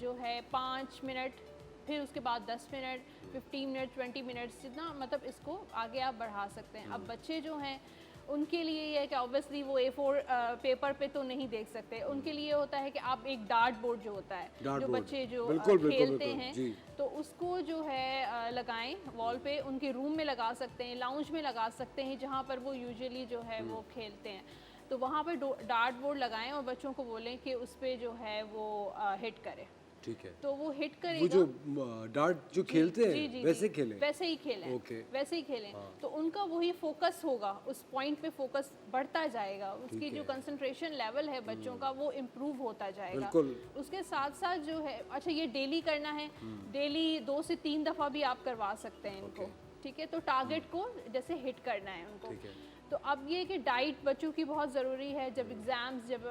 जो है 5 मिनट, फिर उसके बाद 10 मिनट, 15 मिनट, 20 मिनट्स, जितना मतलब इसको आगे आप बढ़ा सकते हैं। अब बच्चे जो हैं उनके लिए ये है कि ऑब्वियसली वो A4 पेपर पे तो नहीं देख सकते, उनके लिए होता है कि आप एक डार्ट बोर्ड जो होता है, जो बच्चे जो खेलते हैं तो उसको जो है लगाएं वॉल पे, उनके रूम में लगा सकते हैं, लाउंज में लगा सकते हैं जहाँ पर वो यूजुअली जो है वो खेलते हैं, तो वहाँ पर डार्ट बोर्ड लगाएं और बच्चों को बोलें कि उस पर जो है वो हिट करे। ठीक है, तो वो हिट करेगा। वो जो डार्ट जो खेलते हैं वैसे खेलें, वैसे ही खेलें, वैसे ही खेलें, तो उनका वही फोकस होगा, उस पॉइंट पे फोकस बढ़ता जाएगा, उसकी जो कंसंट्रेशन लेवल है बच्चों का वो इम्प्रूव होता जाएगा। उसके साथ साथ जो है, अच्छा ये डेली करना है, डेली 2 से 3 दफ़ा भी आप करवा सकते हैं इनको, ठीक है, तो टारगेट को जैसे हिट करना है उनको। तो अब ये कि डाइट बच्चों की बहुत ज़रूरी है, जब एग्ज़ाम्स जब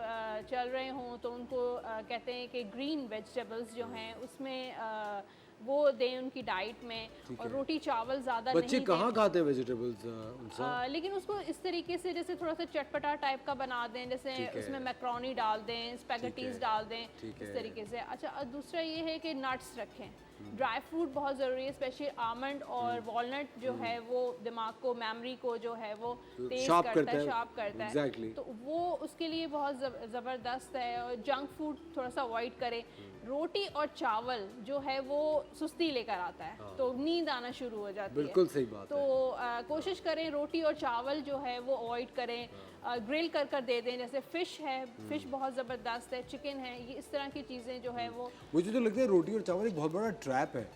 चल रहे हों तो उनको कहते हैं कि ग्रीन वेजिटेबल्स जो हैं उसमें वो दें उनकी डाइट में, और रोटी चावल ज़्यादा नहीं बच्चे कहाँ खाते हैं वेजिटेबल्स? लेकिन उसको इस तरीके से जैसे थोड़ा सा चटपटा टाइप का बना दें, जैसे उसमें मैक्रोनी डाल दें, स्पैगेटीज डाल दें, इस तरीके से। अच्छा, और दूसरा ये है कि नट्स रखें, ड्राई फ्रूट बहुत ज़रूरी है, स्पेशली आमंड और वॉलनट जो है वो दिमाग को, मेमोरी को जो है वो तेज करता है, शार्प करता है, तो वो उसके लिए बहुत ज़बरदस्त है। और जंक फूड थोड़ा सा अवॉइड करें। रोटी और चावल जो है वो सुस्ती लेकर आता है, तो नींद आना शुरू हो जाती है। बिल्कुल सही बात तो कोशिश करें रोटी और चावल जो है वो अवॉइड करें, ग्रिल कर दे दें, जैसे फ़िश है, फ़िश बहुत ज़बरदस्त है, चिकन है, ये इस तरह की चीज़ें जो है वो। मुझे तो लगता है रोटी और चावल एक बहुत बड़ा ट्रैप है।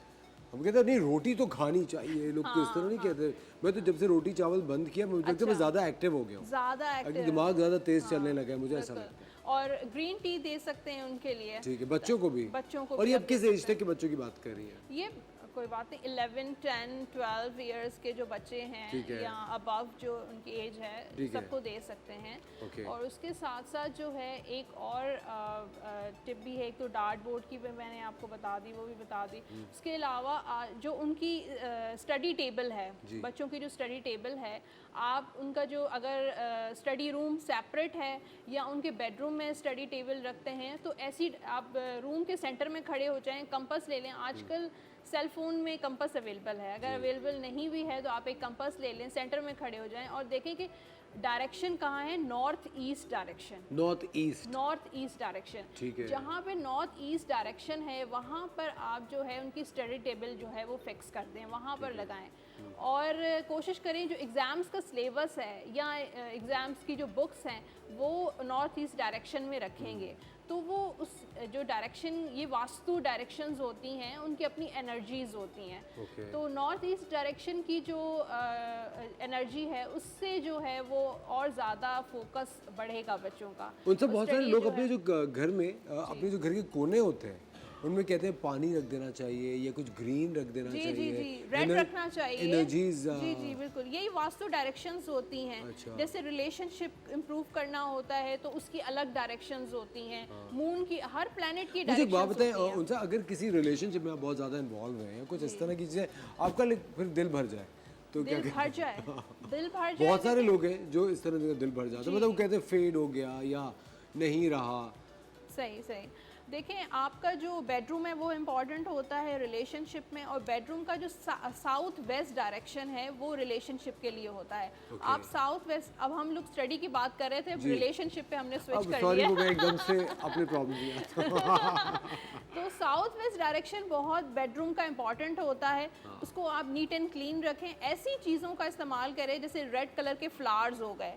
हम कहते हैं नहीं रोटी तो खानी चाहिए, लोग तो इस तरह नहीं कहते। मैं तो जब से रोटी चावल बंद किया मुझे लगता है मैं ज़्यादा एक्टिव हो गया हूँ, ज़्यादा एक्टिव, दिमाग ज़्यादा तेज चलने लगा है, मुझे ऐसा लगता है। और ग्रीन टी दे सकते हैं उनके लिए, ठीक है, बच्चों को भी। बच्चों को और ये अब किस एज तक के बच्चों की बात कर रही है? ये कोई बात नहीं, 11, 10, 12 इयर्स के जो बच्चे हैं या अबव जो उनकी एज है सबको दे सकते हैं। और उसके साथ साथ जो है एक और टिप भी है, एक तो डार्ट बोर्ड की मैंने आपको बता दी, वो भी बता दी। उसके अलावा जो उनकी स्टडी टेबल है, बच्चों की जो स्टडी टेबल है, आप उनका जो अगर स्टडी रूम सेपरेट है या उनके बेडरूम में स्टडी टेबल रखते हैं, तो ऐसी आप रूम के सेंटर में खड़े हो जाएं, कंपास ले लें। आजकल सेल फोन में कंपास अवेलेबल है, अगर अवेलेबल नहीं भी है तो आप एक कंपास ले लें, सेंटर में खड़े हो जाएं और देखें कि डायरेक्शन कहाँ है, north east direction, north east direction, ठीक है। जहाँ पे नॉर्थ ईस्ट डायरेक्शन है वहाँ पर आप जो है उनकी स्टडी टेबल जो है वो फिक्स कर दें, वहाँ पर लगाएं। और कोशिश करें जो एग्ज़ाम्स का सिलेबस है या एग्ज़ाम्स की जो बुक्स हैं वो नॉर्थ ईस्ट डायरेक्शन में रखेंगे, तो वो उस जो डायरेक्शन, ये वास्तु डायरेक्शंस होती हैं, उनकी अपनी एनर्जीज होती हैं। तो नॉर्थ ईस्ट डायरेक्शन की जो एनर्जी है उससे जो है वो और ज़्यादा फोकस बढ़ेगा बच्चों का। उनसे बहुत सारे लोग अपने जो घर में अपने जो घर के कोने होते हैं उनमें कहते हैं पानी रख देना चाहिए या कुछ ग्रीन रख देना चाहिए, जी, रेड रखना चाहिए, एनर्जीज। जी बिल्कुल, यही वास्तु डायरेक्शंस होती हैं। अच्छा। जैसे रिलेशनशिप इंप्रूव करना होता है तो उसकी अलग डायरेक्शंस होती हैं, मून की, हर प्लैनेट की मुझे एक बात डायरेक्शंस बताएं, होती हैं। उनसे अगर किसी रिलेशनशिप में आप बहुत ज़्यादा इन्वॉल्व हैं या कुछ इस तरह की चीज़ें, आपका फिर दिल भर जाए तो क्या दिल भर जाए, दिल भर जाए। बहुत सारे लोग हैं जो इस तरह से दिल भर जाते हैं, मतलब वो कहते हैं फेड हो गया या नहीं रहा। सही देखें, आपका जो बेडरूम है वो इम्पॉर्टेंट होता है रिलेशनशिप में, और बेडरूम का जो साउथ वेस्ट डायरेक्शन है वो रिलेशनशिप के लिए होता है। आप साउथ वेस्ट, अब हम लोग स्टडी की बात कर रहे थे, रिलेशनशिप पे हमने स्विच कर सॉरी, लिया। मैं एकदम से अपनी प्रॉब्लम दिया। तो साउथ वेस्ट डायरेक्शन बहुत बेडरूम का इम्पॉर्टेंट होता है। उसको आप नीट एंड क्लीन रखें, ऐसी चीज़ों का इस्तेमाल करें जैसे रेड कलर के फ्लावर्स हो गए,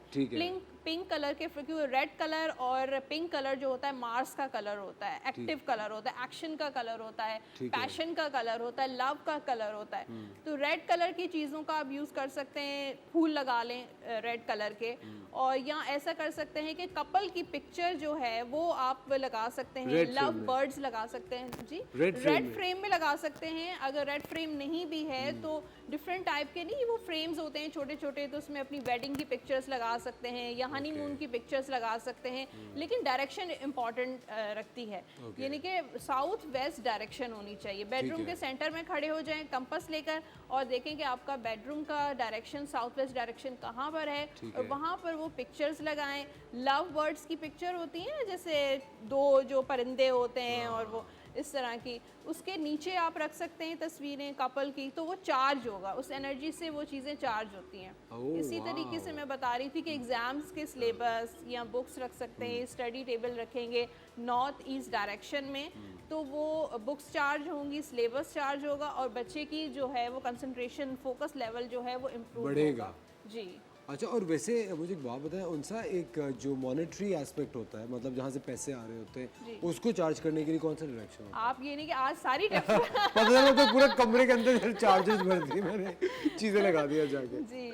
पिंक कलर के, क्योंकि रेड कलर और पिंक कलर जो होता है मार्स का कलर होता है, एक्टिव कलर होता है, एक्शन का कलर होता है, पैशन का कलर होता है, लव का कलर होता है। तो रेड कलर की चीज़ों का आप यूज़ कर सकते हैं, फूल लगा लें रेड कलर के, और या ऐसा कर सकते हैं कि कपल की पिक्चर जो है वो आप लगा सकते हैं, लव बर्ड्स लगा सकते हैं जी, रेड फ्रेम में लगा सकते हैं। अगर रेड फ्रेम नहीं भी है तो डिफरेंट टाइप के, नहीं वो फ्रेम्स होते हैं छोटे छोटे, तो उसमें अपनी वेडिंग की पिक्चर्स लगा सकते हैं या हनीमून की पिक्चर्स लगा सकते हैं, लेकिन डायरेक्शन इंपॉर्टेंट रखती है, यानी कि साउथ वेस्ट डायरेक्शन होनी चाहिए। बेडरूम के सेंटर में खड़े हो जाएं कंपास लेकर और देखें कि आपका बेडरूम का डायरेक्शन साउथ वेस्ट डायरेक्शन कहाँ पर है, और वहाँ पर वो पिक्चर्स लगाएं। लव बर्ड्स की पिक्चर होती है, जैसे दो जो परिंदे होते हैं और वो इस तरह की, उसके नीचे आप रख सकते हैं तस्वीरें कपल की, तो वो चार्ज होगा, उस एनर्जी से वो चीज़ें चार्ज होती हैं। इसी तरीके से मैं बता रही थी कि एग्ज़ाम्स के सिलेबस या बुक्स रख सकते हैं, स्टडी टेबल रखेंगे नॉर्थ ईस्ट डायरेक्शन में, तो वो बुक्स चार्ज होंगी, सिलेबस चार्ज होगा, और बच्चे की जो है वो कंसंट्रेशन, फोकस लेवल जो है वो इम्प्रूव बढ़ेगा। जी। अच्छा, और वैसे मुझे एक बात बताएं, उनसा एक जो मॉनेटरी एस्पेक्ट होता है, मतलब जहाँ से पैसे आ रहे होते हैं, उसको चार्ज करने के लिए कौन सा डायरेक्शन होता है? आप ये नहीं कि आज सारी पता चला तो पूरे कमरे के अंदर चार्जेस भर दिए मैंने, चीज़ें लगा दिया जाके। जी,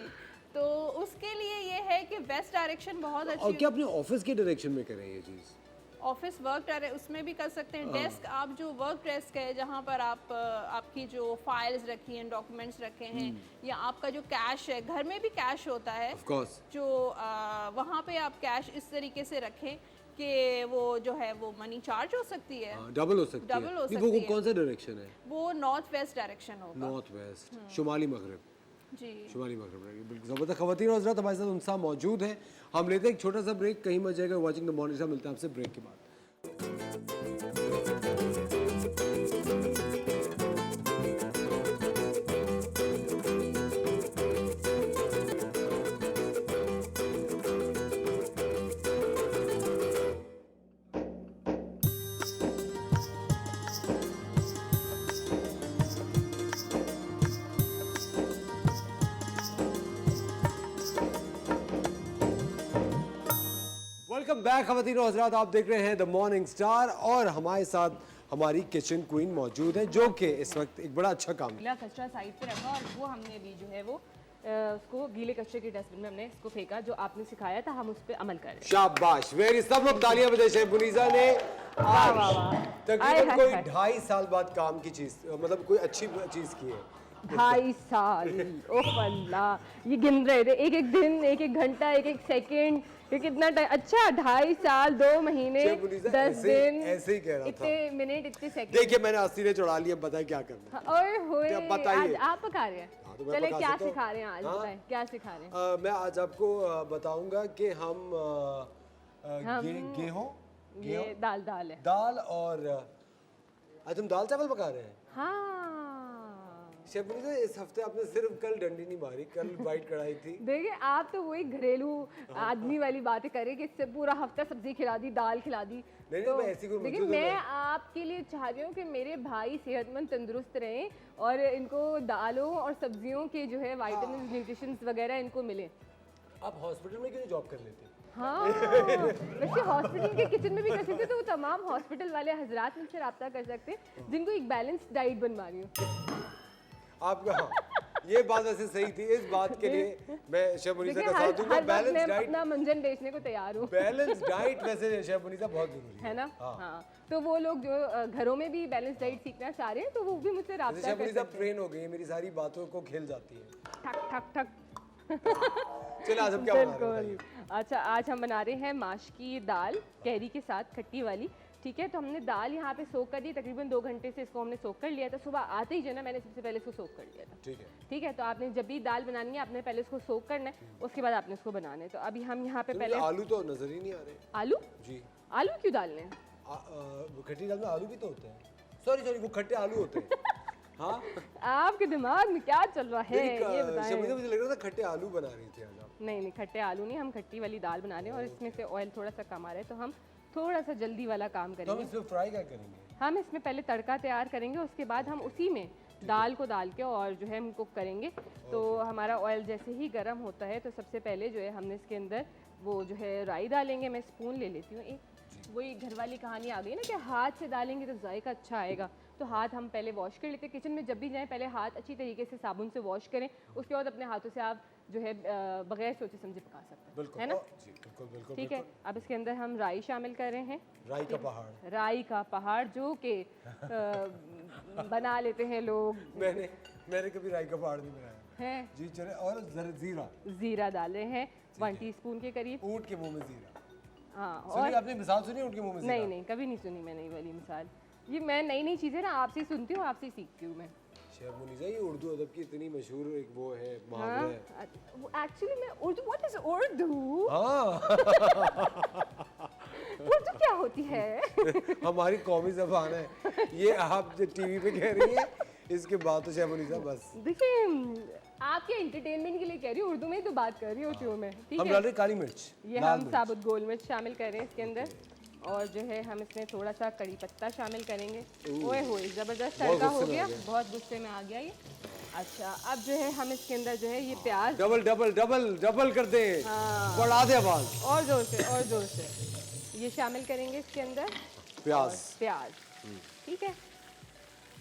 तो उसके लिए ये है कि वेस्ट डायरेक्शन बहुत अच्छी। और क्या अपने ऑफिस के डायरेक्शन में करें ये चीज़? ऑफिस वर्क उसमें भी कर सकते हैं। डेस्क, आप जो वर्क डेस्क है जहाँ पर आप आपकी जो फाइल्स रखी हैं, डॉक्यूमेंट्स रखे हैं, या आपका जो कैश है, घर में भी कैश होता है Of course. जो वहाँ पे आप कैश इस तरीके से रखें कि वो जो है वो मनी चार्ज हो सकती है, डबल हो सकती है। डबल हो नहीं, सकती वो है। कौन सा डायरेक्शन है? वो नॉर्थ वेस्ट डायरेक्शन होगा। नॉर्थ वेस्ट, शुमाली मगरब। जी, शुमाली मगरब रहेगी, बिल्कुल ज़बरदस्त। ख़वातीन और हज़रात, हमारे साथ उनसा मौजूद हैं। हम लेते हैं एक छोटा सा ब्रेक, कहीं मत जाएगा, वॉचिंग द मॉर्निंग। मिलते हैं आपसे ब्रेक के बाद। वेलकम बैक ख़वातीन और हज़रात, आप देख रहे हैं द मॉर्निंग स्टार, और हमारे साथ हमारी किचन क्वीन मौजूद है, जो कि इस वक्त एक बड़ा अच्छा काम। गीला कचरा साइड पे रखा, और वो हमने भी जो है वो उसको गीले कचरे के डस्टबिन में हमने इसको फेंका, जो आपने सिखाया था, हम उस पर अमल कर रहे हैं। शाबाश, वेरी, सब लोग तालियां बजाएं शेफ मुनीजा ने। तकरीबन कोई 2.5 साल बाद काम की चीज, मतलब कोई अच्छी चीज की है। 2.5 साल, ओह अल्लाह, ये गिन रहे थे एक एक दिन, एक एक घंटा, एक एक सेकंड, ये कितना टाइम। अच्छा, 2.5 साल, 2 महीने, 10 दिन, ऐसे ही कह रहा था। इतने मिनट, इतने सेकंड। देखिए, मैंने अस्सी ने चढ़ा लिया, बताए क्या करना है। ओए होए, बताइए। आज आप पका रहे हैं? तो मैं चले, बता क्या सकता हूँ। सिखा रहे हैं आज? हाँ? बताएं, क्या सिखा रहे हैं? मैं आज आपको बताऊंगा कि हम गेहूं, ये दाल है। दाल, और आज हम दाल चावल पका रहे हैं। हाँ, शेफ मुनीसा, इस हफ्ते आपने सिर्फ कल डंडी नहीं मारी, कल वाइट कढ़ाई थी। देखिए आप तो वही घरेलू आदमी वाली बातें करें कि इससे पूरा हफ्ता सब्जी खिला दी, दाल खिला दी। नहीं, तो मैं ऐसी कोई देखिए मौजूद हूँ मैं मैं। आपके लिए चाह रही हूँ कि मेरे भाई सेहतमंद तंदुरुस्त रहें और इनको दालों और सब्जियों के जो है विटामिन न्यूट्रिशंस वगैरह इनको मिले। आप हॉस्पिटल में क्यों जॉब कर लेते हैं? हाँ वैसे हॉस्पिटल के किचन में भी कर सकते, तो वो तमाम हॉस्पिटल वाले हजरात मुझसे रब्ता कर सकते हैं जिनको एक बैलेंस डाइट बनवा रही हूँ। आपका हाँ, ये बात वैसे सही थी। इस बात के लिए मैं शेफ मुनीसा देखिए का हर साथ दूंगा। वक्त बैलेंस मैं डाइट, अपना मंजन बेचने को तैयार हूँ। बैलेंस डाइट वैसे शेफ मुनीसा बहुत जरूरी है ना। हाँ तो वो लोग जो घरों में भी बैलेंस डाइट सीखना चाह रहे हैं तो वो भी मुझसे जैसे रब्ता शेफ कर मुनीसा सकते ट्रेन हो गई, मेरी सारी बातों को खेल जाती है। हैं। ठक ठक ठक। चलिए आज हम क्या बना रहे हैं? बिल्कुल। अच्छा आज हम बना रहे हैं माश की दाल कैरी के साथ, खट्टी वाली। ठीक है, तो हमने दाल यहाँ पे सोक कर दी, तकरीबन 2 घंटे से इसको हमने सोक कर लिया था। सुबह आते ही जो है ना मैंने सबसे पहले इसको सोक कर लिया था। ठीक है, ठीक है, तो आपने जब भी दाल बनानी है आपने पहले इसको सोक करना है, उसके बाद आपने इसको बनाना है। तो अभी हम यहाँ पे तो पहले आलू तो नजर ही नहीं आ रहे। आलू जी, आलू क्यों डालने हैं? वो खट्टी दाल में आलू भी तो होते हैं। सॉरी, वो खट्टे आलू होते हैं। हाँ, आपके दिमाग में क्या चल रहा है ये शेफ बताएं। मुनीसा, मुझे लग रहा था खट्टे आलू बना रही थी आज आप। नहीं खट्टे आलू नहीं, हम खट्टी वाली दाल बना रहे हैं और इसमें से ऑयल थोड़ा सा कम आ रहा है, तो हम थोड़ा सा जल्दी वाला काम तो हम करेंगे। इसमें फ्राई क्या करेंगे? हम इसमें पहले तड़का तैयार करेंगे, उसके बाद हम उसी में दाल को डाल के और जो है हम कुक करेंगे। तो हमारा ऑयल जैसे ही गर्म होता है तो सबसे पहले जो है हमने इसके अंदर वो जो है राई डालेंगे। मैं स्पून ले लेती हूँ एक, वही घर वाली कहानी आ गई ना कि हाथ से डालेंगे तो जायका अच्छा आएगा। तो हाथ हम पहले वॉश कर लेते हैं। किचन में जब भी जाएं पहले हाथ अच्छी तरीके से साबुन से वॉश करें, उसके बाद अपने हाथों से आप जो है बगैर सोचे समझे पका सकते हैं, है ना। जी बिल्कुल। ठीक है, अब इसके अंदर हम राई शामिल कर रहे हैं। राई का पहाड़। राई का पहाड़ जो कि बना लेते हैं लोग। मैंने कभी राई का पहाड़ नहीं बनाया है जी। चले, और जीरा जीरा डाल रहे हैं 1 टीस्पून के करीब। ऊँट के मुंह में जीरा। हाँ, सुनिए, और आपने मिसाल सुनी ऊँट के मुंह में जीरा? नहीं कभी नहीं सुनी मैंने ये वाली मिसाल। ये मैं नई चीज़ें ना आपसे ही सुनती हूँ, आपसे ही सीखती हूँ मैं। शेफ मुनीसा, ये उर्दू अदब की इतनी मशहूर एक वो है, मुहावरा है। एक्चुअली मैं उर्दू, व्हाट इज उर्दू? हाँ। उर्दू क्या होती है? हमारी कौमी ज़बान है ये। आप जो टीवी पे कह रही हैं, इसके बाद तो शेफ मुनीसा बस। देखिए आपके एंटरटेनमेंट के लिए कह रही हूँ, उर्दू में ही तो बात कर रही होती हूँ मैं। ठीक हम है, डाल रहे काली मिर्च, ये हम साबुत गोल मिर्च शामिल कर रहे हैं इसके अंदर, और जो है हम इसमें थोड़ा सा कड़ी पत्ता शामिल करेंगे। ओए होए जबरदस्त तड़का हो गया, बहुत गुस्से में आ गया ये। अच्छा अब जो है हम इसके अंदर जो है ये प्याज डबल कर दे, बढ़ा दे आवाज, और जोर से ये शामिल करेंगे इसके अंदर प्याज। ठीक है,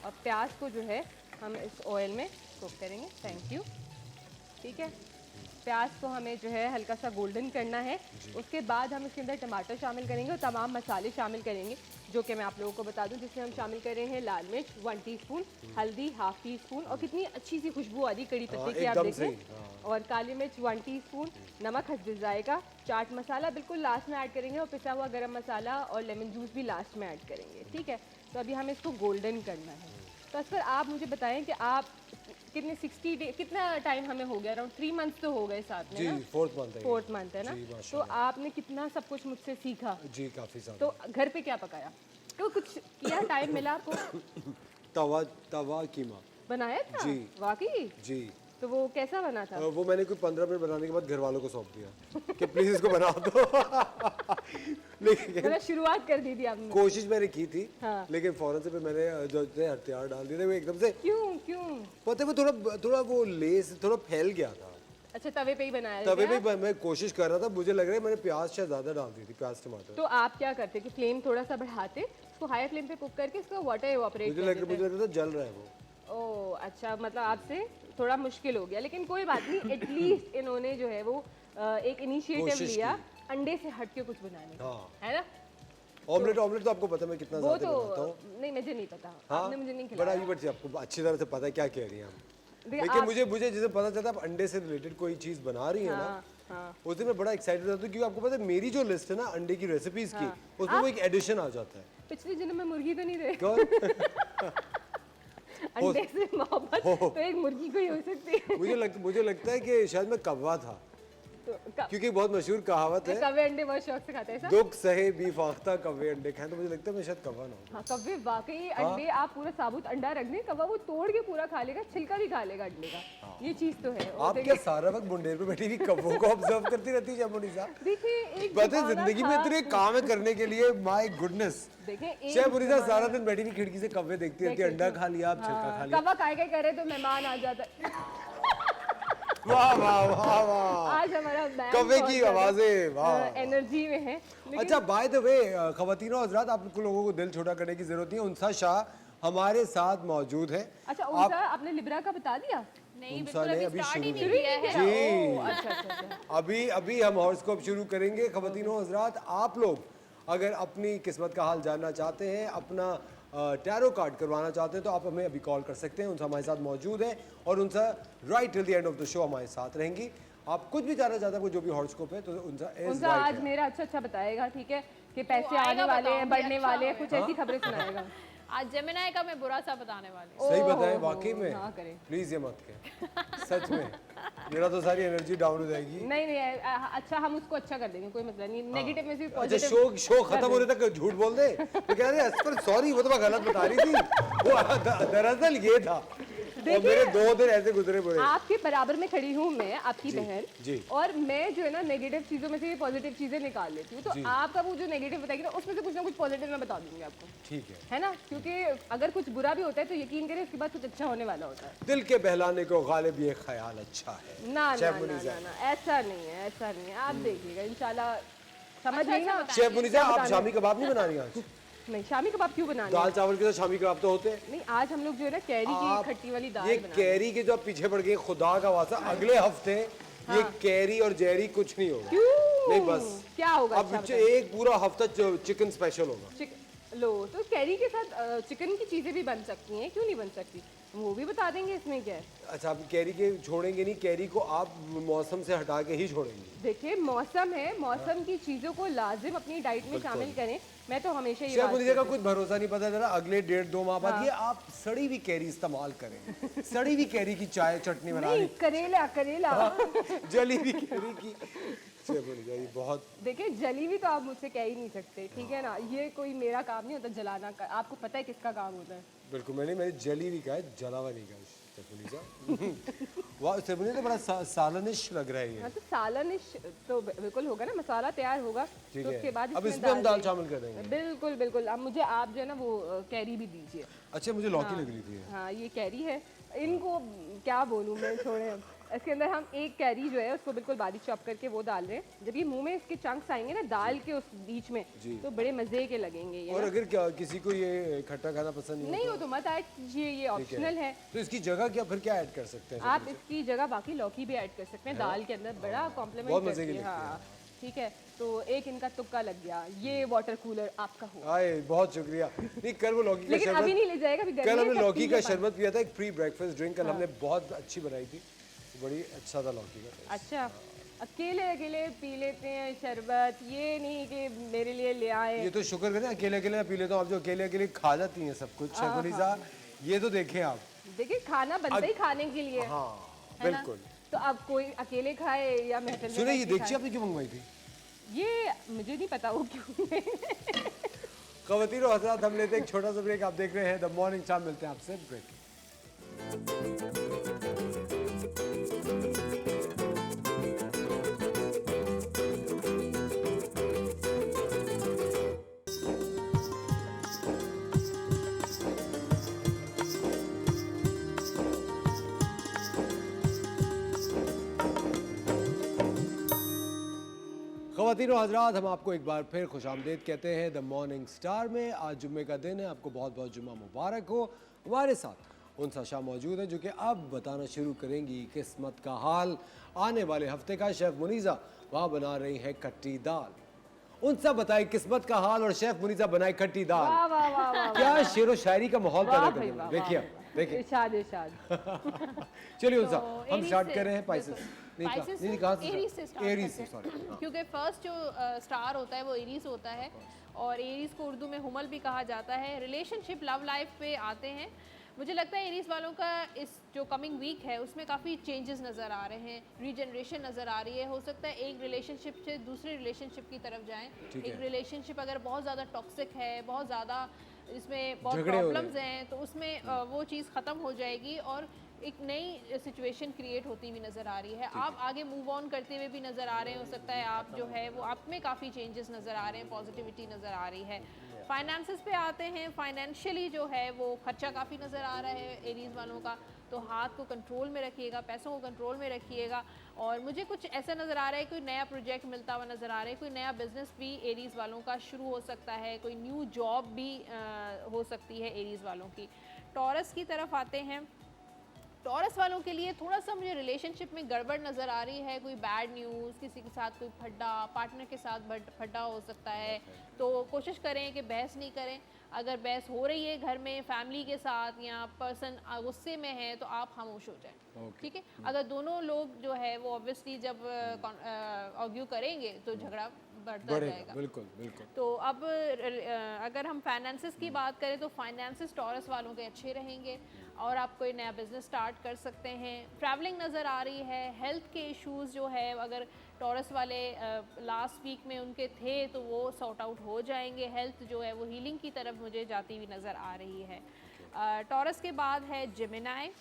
और प्याज को जो है हम इस ऑयल में कुक करेंगे। Thank you. ठीक है, प्याज को हमें जो है हल्का सा गोल्डन करना है। उसके बाद हम इसके अंदर टमाटर शामिल करेंगे और तमाम मसाले शामिल करेंगे, जो कि मैं आप लोगों को बता दूं, जिसमें हम शामिल कर रहे हैं लाल मिर्च 1 टीस्पून, हल्दी 1/2 टीस्पून, और कितनी अच्छी सी खुशबू आ रही कड़ी पत्ते की, आप देखें। और काली मिर्च 1 टीस्पून, नमक हस्बे जायका, चाट मसाला बिल्कुल लास्ट में ऐड करेंगे, और पिसा हुआ गरम मसाला और लेमन जूस भी लास्ट में ऐड करेंगे। ठीक है, तो अभी हमें इसको गोल्डन करना है। तो अस पर आप मुझे बताएं कि आप कितने 60 डे, कितना टाइम हमें हो गया? अराउंड 3 मंथ्स तो हो गए साथ में जी, ना? 4th मंथ है ना। तो आपने कितना सब कुछ मुझसे सीखा जी? काफी सारा। तो घर पे क्या पकाया? तो कुछ किया, टाइम मिला आपको? तवा कीमा बनाया था जी। वाकई जी। तो वो कैसा बना था? वो मैंने कोई 15 मिनट बनाने के बाद घर वालों को सौंप दिया कि प्लीज इसको बना दो। लेकिन मतलब शुरुआत कर दी थी आपने? कोशिश मैंने की थी, हाँ। लेकिन फौरन से फिर मैंने जो हथियार डाल दिए थे वो एकदम से। क्यों? पता है वो थोड़ा वो लेस थोड़ा फैल गया था। अच्छा, तवे पे ही बनाया? तवे पे मैं कोशिश कर रहा था, मुझे लग रहा है मैंने प्याज शायद ज्यादा डाल दी थी, प्याज टमाटर। तो आप क्या करते कि फ्लेम थोड़ा सा बढ़ाते, उसको हाई फ्लेम पे कुक करके इसका वाटर इवापोरेट मुझे लग रहा था जल रहा है वो। ओह अच्छा, मतलब आपसे थोड़ा मुश्किल हो गया, लेकिन कोई बात नहीं। एटलीस्ट इन्होंने जो है वो एक इनिशिएटिव लिया अंडे से हट के कुछ बनाने का, है ना। ऑमलेट तो आपको पता मैं कितना वो ज्यादा बनाता हूँ। नहीं, मुझे नहीं पता। हाँ? आपने मुझे नहीं खिलाया। बड़ा बट आपको अच्छी तरह से पता है क्या कह रही हैं आप। लेकिन मुझे जैसे पता चलता है आप अंडे से रिलेटेड कोई चीज बना रही है ना, उस दिन मैं बड़ा एक्साइटेड होता हूँ, क्योंकि आपको पता है मेरी जो लिस्ट है ना अंडे की रेसिपीज की, उसमें वो एक एडिशन आ जाता है। पिछले जन्म में मुर्गी तो नहीं रहे? कौन? अंडे से मोहब्बत तो एक मुर्गी को ही हो सकती है। मुझे लगता है कि शायद मैं कौवा था। क्योंकि बहुत मशहूर कहावत है, कव्वे अंडे बहुत शौक से खाते हैं सब। दुख सहे भी फाख्ता कव्वे अंडे खाएं, तो मुझे लगता है मैं शायद कव्वा ना हूं। हाँ कव्वे वाकई अंडे आप पूरा साबुत अंडा रख दें, कव्वा वो तोड़ के पूरा खा लेगा, छिलका भी खा लेगा अंडे का, ये चीज तो है। आप क्या सारा वक्त बुंडेर पे बैठी हुई कव्वों को ऑब्जर्व करती रहती है मुनीसा? देखिए एक पता है जिंदगी में इतने काम है करने के लिए, माय गुडनेस। देखिए शेफ मुनीसा सारा दिन बैठी हुई खिड़की से कव्वे देखती रहती है, अंडा खा लिया, आप छिलका खा लिया। कव्वा काय करे तो मेहमान आ जाता है। वाह वाह वाह वाह, आज हमारा कव्वे की आवाजें, वाह एनर्जी में है। अच्छा बाय द वे खवातीन और हज़रात, आप लोगों को दिल छोटा करने की जरूरत नहीं है, उनसा शाह हमारे साथ मौजूद है। अच्छा उनसा आपने लिब्रा का बता दिया? नहीं उनसा बिल्कुल ने अभी अभी स्टार्ट ही शुरू नहीं किया है। जी अच्छा। अभी हम हॉरोस्कोप शुरू करेंगे। खवातीन और हज़रात, आप लोग अगर अपनी किस्मत का हाल जानना चाहते हैं, अपना टैरो कार्ड करवाना चाहते हैं, तो आप हमें अभी कॉल कर सकते हैं। उनसा हमारे साथ मौजूद है और Unsa right till the end of the show हमारे साथ रहेंगी। आप कुछ भी जानना चाहते हैं, जो भी हॉरोस्कोप है, तो उनसा आज मेरा अच्छा बताएगा, ठीक है, कि पैसे आने वाले हैं, बढ़ने वाले हैं, कुछ ऐसी खबरें सुनाएगा। आज जेमिनी का मैं बुरा सा बताने वाली। सही बताएं वाकई में? हाँ करें प्लीज ये मत करें सच में, मेरा तो सारी एनर्जी डाउन हो जाएगी। नहीं अच्छा हम उसको अच्छा कर देंगे, कोई मतलब नहीं, नेगेटिव में से अच्छा पॉजिटिव। शो खत्म होने तक झूठ बोल दे तो कह रहे हैं सॉरी वो तो मैं गलत बता रही थी, वो दरअसल ये था। और मेरे 2 दिन ऐसे गुजरे बुरे। आपके बराबर में खड़ी हूँ मैं, आपकी बहन जी। और मैं जो है ना नेगेटिव चीजों में से पॉजिटिव चीजें निकाल लेती हूँ, तो आपका वो जो नेगेटिव बताएगी ना उसमें से कुछ ना कुछ पॉजिटिव मैं बता दूंगी आपको, ठीक है ना? क्योंकि अगर कुछ बुरा भी होता है तो यकीन करें उसके बाद कुछ अच्छा होने वाला होता है। दिल के बहलाने को गालिब ये ख्याल अच्छा है। ना ऐसा नहीं है, ऐसा नहीं है, आप देखिएगा इंशाल्लाह समझ नहीं ना। शेफ मुनीसा, आप शामी कबाब नहीं बना रही आज? नहीं, शामी कबाब क्यों बनाने? दाल चावल के साथ शामी कबाब तो होते हैं। नहीं, आज हम लोग जो है ना कैरी की खट्टी वाली दाल ये बना कैरी के जो आप पीछे पड़ गए, खुदा का वास्ता अगले हफ्ते ये कैरी और जेरी कुछ नहीं होगा। नहीं बस क्या होगा? अब एक पूरा हफ्ता चिकन स्पेशल होगा। लो तो कैरी के साथ चिकन की चीजें भी बन सकती हैं, क्यों नहीं बन सकती? वो भी बता देंगे, इसमें क्या है। अच्छा आप कैरी के छोड़ेंगे नहीं, कैरी को आप मौसम से हटा के ही छोड़ेंगे? देखिए मौसम है, मौसम की चीजों को लाजिम अपनी डाइट में शामिल करें। मैं तो हमेशा ये शेफ मुनीसा का कुछ भरोसा नहीं, पता चला अगले 1.5-2 माह बाद ये आप सड़ी हुई कैरी इस्तेमाल करें। सड़ी हुई कैरी की चाय चटनी बना नहीं, करेला जली हुई कैरी की। शेफ मुनीसा ये बहुत, देखिए जली हुई तो आप मुझसे कह ही नहीं सकते, ठीक है ना? ये कोई मेरा काम नहीं होता जलाना का, आपको पता है किसका काम होता है। बिल्कुल मैंने जली हुई कहा है, जला हुआ नहीं कहा। शेफ मुनीसा वाह, शेफ मुनीसा बड़ा सालनिश लग रहा है ये। हाँ तो सालनिश तो बिल्कुल होगा ना, मसाला तैयार होगा तो उसके बाद अब इसमें हम दाल शामिल कर देंगे। बिल्कुल अब मुझे आप जो है ना वो कैरी भी दीजिए। अच्छा मुझे लौकी लग रही थी। हाँ ये कैरी है, इनको क्या बोलूँ मैं, छोड़े। इसके अंदर हम एक कैरी जो है उसको बिल्कुल बारीक चॉप करके वो डाल रहे हैं। जब ये मुंह में इसके चंक्स आएंगे ना दाल के उस बीच में, तो बड़े मजे के लगेंगे ये। और अगर क्या किसी को ये खट्टा खाना पसंद नहीं हो तो मत ऐड कीजिए, ये ऑप्शनल है। तो इसकी जगह क्या फिर क्या ऐड कर सकते हैं? आप इसकी जगह बाकी लौकी भी ऐड कर सकते हैं दाल के अंदर, बड़ा कॉम्प्लीमेंट करती है। हाँ ठीक है, तो एक इनका तुक्का लग गया। ये वाटर कूलर आपका हुआ। आए बहुत शुक्रिया। नहीं कल वो लौकी का लेकिन अभी नहीं ले जाएगा, अभी कल हमने लौकी का शरबत पिया था, एक प्री ब्रेकफास्ट ड्रिंक कल हमने बहुत अच्छी बनाई थी, बड़ी अच्छा था लौकी का। अच्छा अकेले पी लेते हैं शरबत, ये नहीं कि मेरे लिए ले आए। ये तो शुक्र करें अकेले पी लेता हूँ, आप जो अकेले खा जाती हैं सब कुछ। शेफ मुनीसा ये तो देखें आप, देखिए खाना बनता ही खाने के लिए। हाँ बिल्कुल। तो अब कोई अकेले खाए या महफिल में। सुने ये देखिए आपने क्यों मंगवाई थी? ये मुझे नहीं पता वो क्यों। खवातीन और हज़रात हम लेते हैं एक छोटा सा ब्रेक। आप देख रहे हैं द मॉर्निंग शाम, मिलते हैं आपसे ब्रेक। ख़वातीन और हज़रात हम आपको एक बार फिर खुशामदीद कहते हैं द मॉर्निंग स्टार में। आज जुम्मे का दिन है, आपको बहुत बहुत जुम्मा मुबारक हो। हमारे साथ उनसा शाह मौजूद है जो कि अब बताना शुरू करेंगी किस्मत का हाल आने वाले हफ्ते का। शेफ़ मुनीसा वहाँ बना रही हैं खट्टी दाल। उनसा बताए किस्मत का हाल और शेफ़ मुनीसा बनाए खट्टी दाल। वाह वाह वाह वाह, क्या शेरो शायरी का माहौल पैदा कर दिया। देखिए देखिए इरशाद इरशाद। चलिए उनसा हम स्टार्ट कर रहे हैं एरीज से सॉरी, क्योंकि फर्स्ट जो स्टार होता है वो एरीज होता है और एरीज को उर्दू में हुमल भी कहा जाता है। रिलेशनशिप लव लाइफ पे आते हैं। मुझे लगता है एरीज वालों का इस जो कमिंग वीक है उसमें काफ़ी चेंजेस नज़र आ रहे हैं, रीजनरेशन नज़र आ रही है। हो सकता है एक रिलेशनशिप से दूसरे रिलेशनशिप की तरफ जाएं। एक रिलेशनशिप अगर बहुत ज़्यादा टॉक्सिक है, बहुत ज़्यादा इसमें बहुत प्रॉब्लम्स हैं, तो उसमें वो चीज़ ख़त्म हो जाएगी और एक नई सिचुएशन क्रिएट होती हुई नज़र आ रही है। आप आगे मूव ऑन करते हुए भी नज़र आ रहे हैं। हो सकता है आप जो है वो आप में काफ़ी चेंजेस नज़र आ रहे हैं, पॉजिटिविटी नज़र आ रही है। फाइनेंसेस पे आते हैं। फाइनेंशियली जो है वो खर्चा काफ़ी नज़र आ रहा है एरीज वालों का, तो हाथ को कंट्रोल में रखिएगा, पैसों को कंट्रोल में रखिएगा। और मुझे कुछ ऐसा नज़र आ रहा है, कोई नया प्रोजेक्ट मिलता हुआ नज़र आ रहा है, कोई नया बिजनेस भी एरीज वालों का शुरू हो सकता है, कोई न्यू जॉब भी हो सकती है एरीज वालों की। टॉरस की तरफ आते हैं। टॉरस वालों के लिए थोड़ा सा मुझे रिलेशनशिप में गड़बड़ नज़र आ रही है। कोई बैड न्यूज़, किसी के साथ कोई फड्डा, पार्टनर के साथ फड्डा हो सकता है, तो कोशिश करें कि बहस नहीं करें। अगर बहस हो रही है घर में फैमिली के साथ या पर्सन गुस्से में है तो आप खामोश हो जाएं, ठीक है। अगर दोनों लोग जो है वो ऑब्वियसली जब आर्ग्यू करेंगे तो झगड़ा बढ़ता जाएगा। बिल्कुल बिल्कुल। तो अब अगर हम फाइनेंसेस की बात करें तो फाइनेंसेस टॉरस वालों के अच्छे रहेंगे और आप कोई नया बिजनेस स्टार्ट कर सकते हैं। ट्रैवलिंग नज़र आ रही है। हेल्थ के इश्यूज़ जो है अगर टॉरस वाले लास्ट वीक में उनके थे तो वो सॉर्ट आउट हो जाएंगे। हेल्थ जो है वो हीलिंग की तरफ मुझे जाती हुई नज़र आ रही है। टॉरस के बाद है जेमिनाई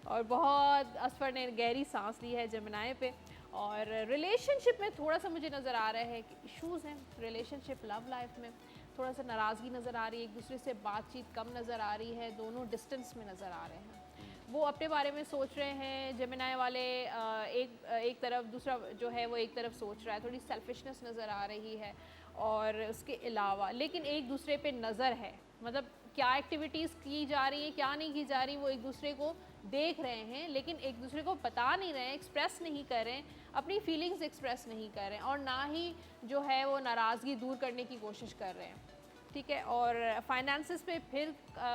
और बहुत असफर ने गहरी सांस ली है जेमिनाई पे। और रिलेशनशिप में थोड़ा सा मुझे नज़र आ रहा है कि इश्यूज़ हैं रिलेशनशिप लव लाइफ में। थोड़ा सा नाराज़गी नज़र आ रही है, एक दूसरे से बातचीत कम नज़र आ रही है, दोनों डिस्टेंस में नज़र आ रहे हैं। वो अपने बारे में सोच रहे हैं। जेमिनाई वाले एक तरफ, दूसरा जो है वो एक तरफ सोच रहा है। थोड़ी सेल्फिशनेस नज़र आ रही है। और उसके अलावा लेकिन एक दूसरे पे नज़र है, मतलब क्या एक्टिविटीज़ की जा रही हैं, क्या नहीं की जा रही, वो एक दूसरे को देख रहे हैं लेकिन एक दूसरे को बता नहीं रहे हैं, एक्सप्रेस नहीं कर रहे हैं, अपनी फीलिंग्स एक्सप्रेस नहीं कर रहे हैं और ना ही जो है वो नाराज़गी दूर करने की कोशिश कर रहे हैं, ठीक है। और फाइनेंसेस पे फिर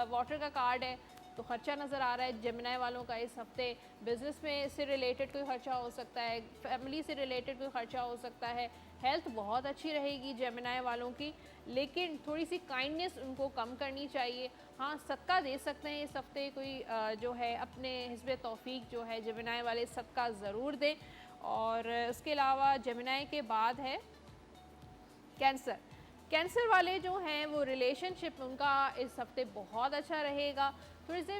वाटर का कार्ड है तो ख़र्चा नज़र आ रहा है जेमिनाई वालों का इस हफ्ते। बिज़नेस में से रिलेटेड कोई ख़र्चा हो सकता है, फैमिली से रिलेटेड कोई ख़र्चा हो सकता है। हेल्थ बहुत अच्छी रहेगी जेमिनाई वालों की, लेकिन थोड़ी सी काइंडनेस उनको कम करनी चाहिए। हाँ, सदका दे सकते हैं इस हफ्ते, कोई जो है अपने हिस्ब तौफीक जो है जेमिनाई वाले सदका ज़रूर दें। और उसके अलावा जेमिनाई के बाद है कैंसर। कैंसर वाले जो हैं वो रिलेशनशिप उनका इस हफ्ते बहुत अच्छा रहेगा। थोड़े से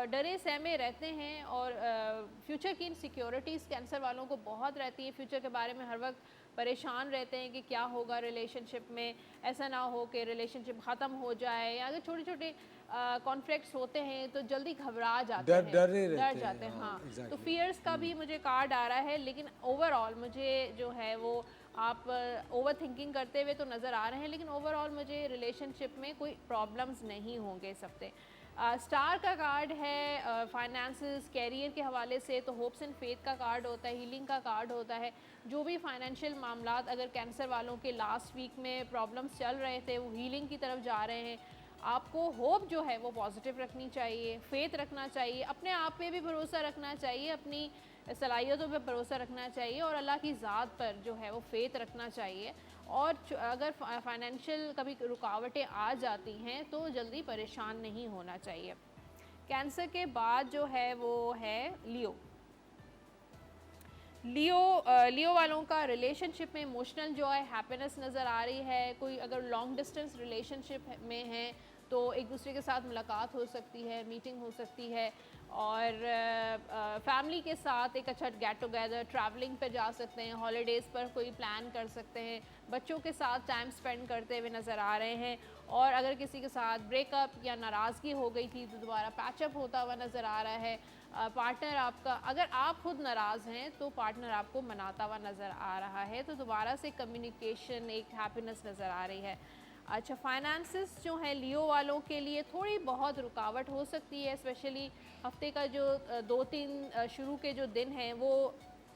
डरे सहमे रहते हैं और फ्यूचर की इनसिक्योरिटीज़ कैंसर वालों को बहुत रहती है। फ्यूचर के बारे में हर वक्त परेशान रहते हैं कि क्या होगा रिलेशनशिप में, ऐसा ना हो कि रिलेशनशिप ख़त्म हो जाए। या अगर छोटे छोटे कॉन्फ्लिक्ट्स होते हैं तो जल्दी घबरा जाते हैं, डर जाते हैं। हाँ, तो फियर्स का भी मुझे कार्ड आ रहा है, लेकिन ओवरऑल मुझे जो है वो आप ओवर थिंकिंग करते हुए तो नज़र आ रहे हैं, लेकिन ओवरऑल मुझे रिलेशनशिप में कोई प्रॉब्लम्स नहीं होंगे इस हफ्ते। स्टार का कार्ड है फाइनेंसेस कैरियर के हवाले से, तो होप्स एंड फेथ का कार्ड होता है, हीलिंग का कार्ड होता है। जो भी फाइनेंशियल मामलात अगर कैंसर वालों के लास्ट वीक में प्रॉब्लम्स चल रहे थे वो हीलिंग की तरफ जा रहे हैं। आपको होप जो है वो पॉजिटिव रखनी चाहिए, फेथ रखना चाहिए, अपने आप पे भी भरोसा रखना चाहिए, अपनी सलाहियतों पे भरोसा रखना चाहिए और अल्लाह की ज़ात पर जो है वो फेथ रखना चाहिए। और अगर फाइनेंशियल कभी रुकावटें आ जाती हैं तो जल्दी परेशान नहीं होना चाहिए। कैंसर के बाद जो है वो है लियो। लियो वालों का रिलेशनशिप में इमोशनल जो है हैप्पीनेस नज़र आ रही है। कोई अगर लॉन्ग डिस्टेंस रिलेशनशिप में है तो एक दूसरे के साथ मुलाकात हो सकती है, मीटिंग हो सकती है और फैमिली के साथ एक अच्छा गेट टुगेदर, ट्रैवलिंग पे जा सकते हैं, हॉलीडेज़ पर कोई प्लान कर सकते हैं, बच्चों के साथ टाइम स्पेंड करते हुए नज़र आ रहे हैं। और अगर किसी के साथ ब्रेकअप या नाराज़गी हो गई थी तो दोबारा पैचअप होता हुआ नज़र आ रहा है। पार्टनर आपका, अगर आप खुद नाराज़ हैं तो पार्टनर आपको मनाता हुआ नज़र आ रहा है, तो दोबारा से कम्युनिकेशन, एक हैप्पीनेस नज़र आ रही है। अच्छा, फाइनेंसेस जो है लियो वालों के लिए थोड़ी बहुत रुकावट हो सकती है, स्पेशली हफ्ते का जो 2-3 शुरू के जो दिन हैं वो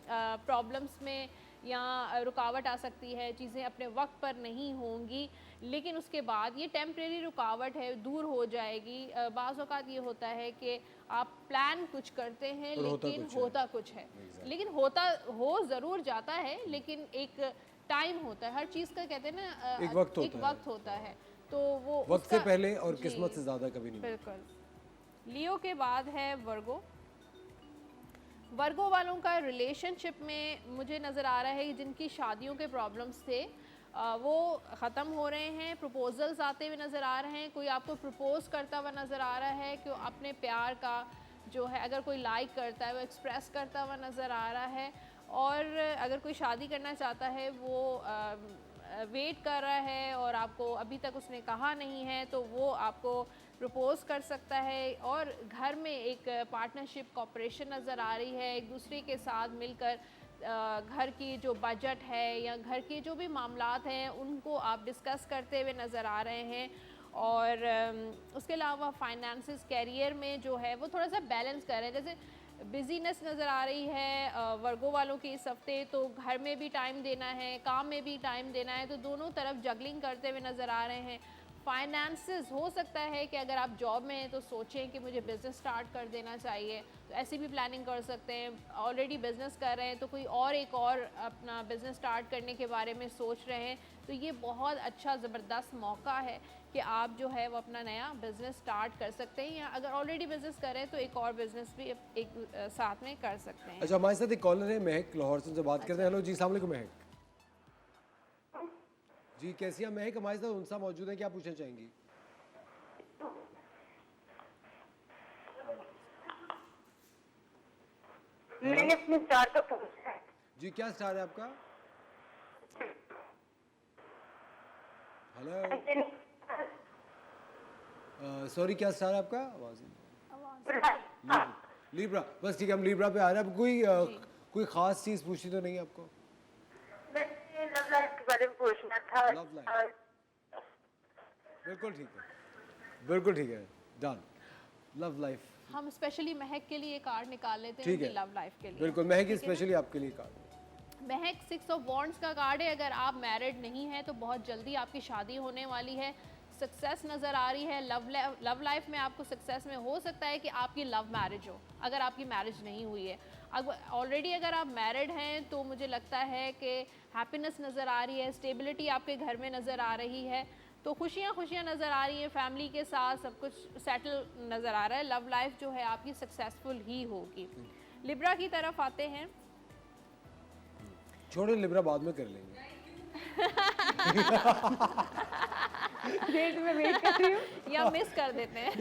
प्रॉब्लम्स में या रुकावट आ सकती है, चीज़ें अपने वक्त पर नहीं होंगी, लेकिन उसके बाद ये टेम्परेरी रुकावट है, दूर हो जाएगी। बाज़ औक़ात ये होता है कि आप प्लान कुछ करते हैं लेकिन होता कुछ है, लेकिन होता हो ज़रूर जाता है, लेकिन एक टाइम होता है हर चीज़ का, कहते हैं ना एक वक्त होता है। तो वो वक्त से उसका- पहले और जी, किस्मत से ज़्यादा कभी नहीं। बिल्कुल। लियो के बाद है वर्गो। वर्गो वालों का रिलेशनशिप में मुझे नज़र आ रहा है कि जिनकी शादियों के प्रॉब्लम्स थे वो ख़त्म हो रहे हैं, प्रपोजल्स आते हुए नज़र आ रहे हैं, कोई आपको प्रपोज करता हुआ नज़र आ रहा है कि अपने प्यार का जो है अगर कोई लाइक करता है वो एक्सप्रेस करता हुआ नज़र आ रहा है, और अगर कोई शादी करना चाहता है वो वेट कर रहा है और आपको अभी तक उसने कहा नहीं है तो वो आपको प्रपोज कर सकता है, और घर में एक पार्टनरशिप कॉपरेशन नज़र आ रही है, एक दूसरे के साथ मिलकर घर की जो बजट है या घर के जो भी मामलात हैं उनको आप डिस्कस करते हुए नज़र आ रहे हैं, और उसके अलावा फाइनेंसेस कैरियर में जो है वो थोड़ा सा बैलेंस कर रहे हैं। जैसे बिजीनेस नज़र आ रही है वर्गो वालों की इस हफ्ते, तो घर में भी टाइम देना है, काम में भी टाइम देना है, तो दोनों तरफ जगलिंग करते हुए नज़र आ रहे हैं। फाइनेंसेस हो सकता है कि अगर आप जॉब में हैं तो सोचें कि मुझे बिज़नेस स्टार्ट कर देना चाहिए, तो ऐसी भी प्लानिंग कर सकते हैं। ऑलरेडी बिज़नेस कर रहे हैं तो कोई और एक और अपना बिज़नेस स्टार्ट करने के बारे में सोच रहे हैं, तो ये बहुत अच्छा ज़बरदस्त मौका है कि आप जो है वो अपना नया बिज़नेस स्टार्ट कर सकते हैं, या अगर ऑलरेडी बिज़नेस कर रहे हैं तो एक और बिज़नेस भी एक साथ में कर सकते हैं। अच्छा, हमारे साथ एक कॉलर है महक, लाहौर से उनसे बात करते हैं। हेलो जी, अस्सलाम वालेकुम महक जी, कैसी हैं महक? हमारे साथ उनसा मौजूद है, क्या पूछना चाहेंगी? मैंने अपने स्टार का पूछा है जी, क्या स्टार है आपका? हेलो, सॉरी, क्या स्टार है आपका? आवाज लीब्रा। बस ठीक है, हम लीब्रा पे आ रहे हैं। अब कोई खास चीज पूछनी तो नहीं आपको? मैंने लव लाइफ के बारे में पूछना था। लव लाइफ, बिल्कुल ठीक है, बिल्कुल ठीक है, डन। लव लाइफ हम स्पेशली महक के लिए कार्ड निकाल लेते हैं ठीक है, उनकी लव लाइफ के लिए। बिल्कुल, महक स्पेशली आपके लिए कार्ड। महक 6 ऑफ वॉन्ड्स का कार्ड है। अगर आप मैरिड नहीं हैं तो बहुत जल्दी आपकी शादी होने वाली है, सक्सेस नज़र आ रही है। लव लाइफ में आपको सक्सेस में हो सकता है कि आपकी लव मैरिज हो, अगर आपकी मैरिज नहीं हुई है। ऑलरेडी अगर आप मैरिड हैं तो मुझे लगता है कि हैप्पीनेस नज़र आ रही है, स्टेबिलिटी आपके घर में नज़र आ रही है, तो खुशियाँ नज़र आ रही हैं, फैमिली के साथ सब कुछ सेटल नज़र आ रहा है। लव लाइफ जो है आपकी सक्सेसफुल ही होगी। लिब्रा की तरफ आते हैं। छोड़ो, लिब्रा बाद में कर लेंगे। वेट में वेट कर रही हूँ या मिस कर देते हैं।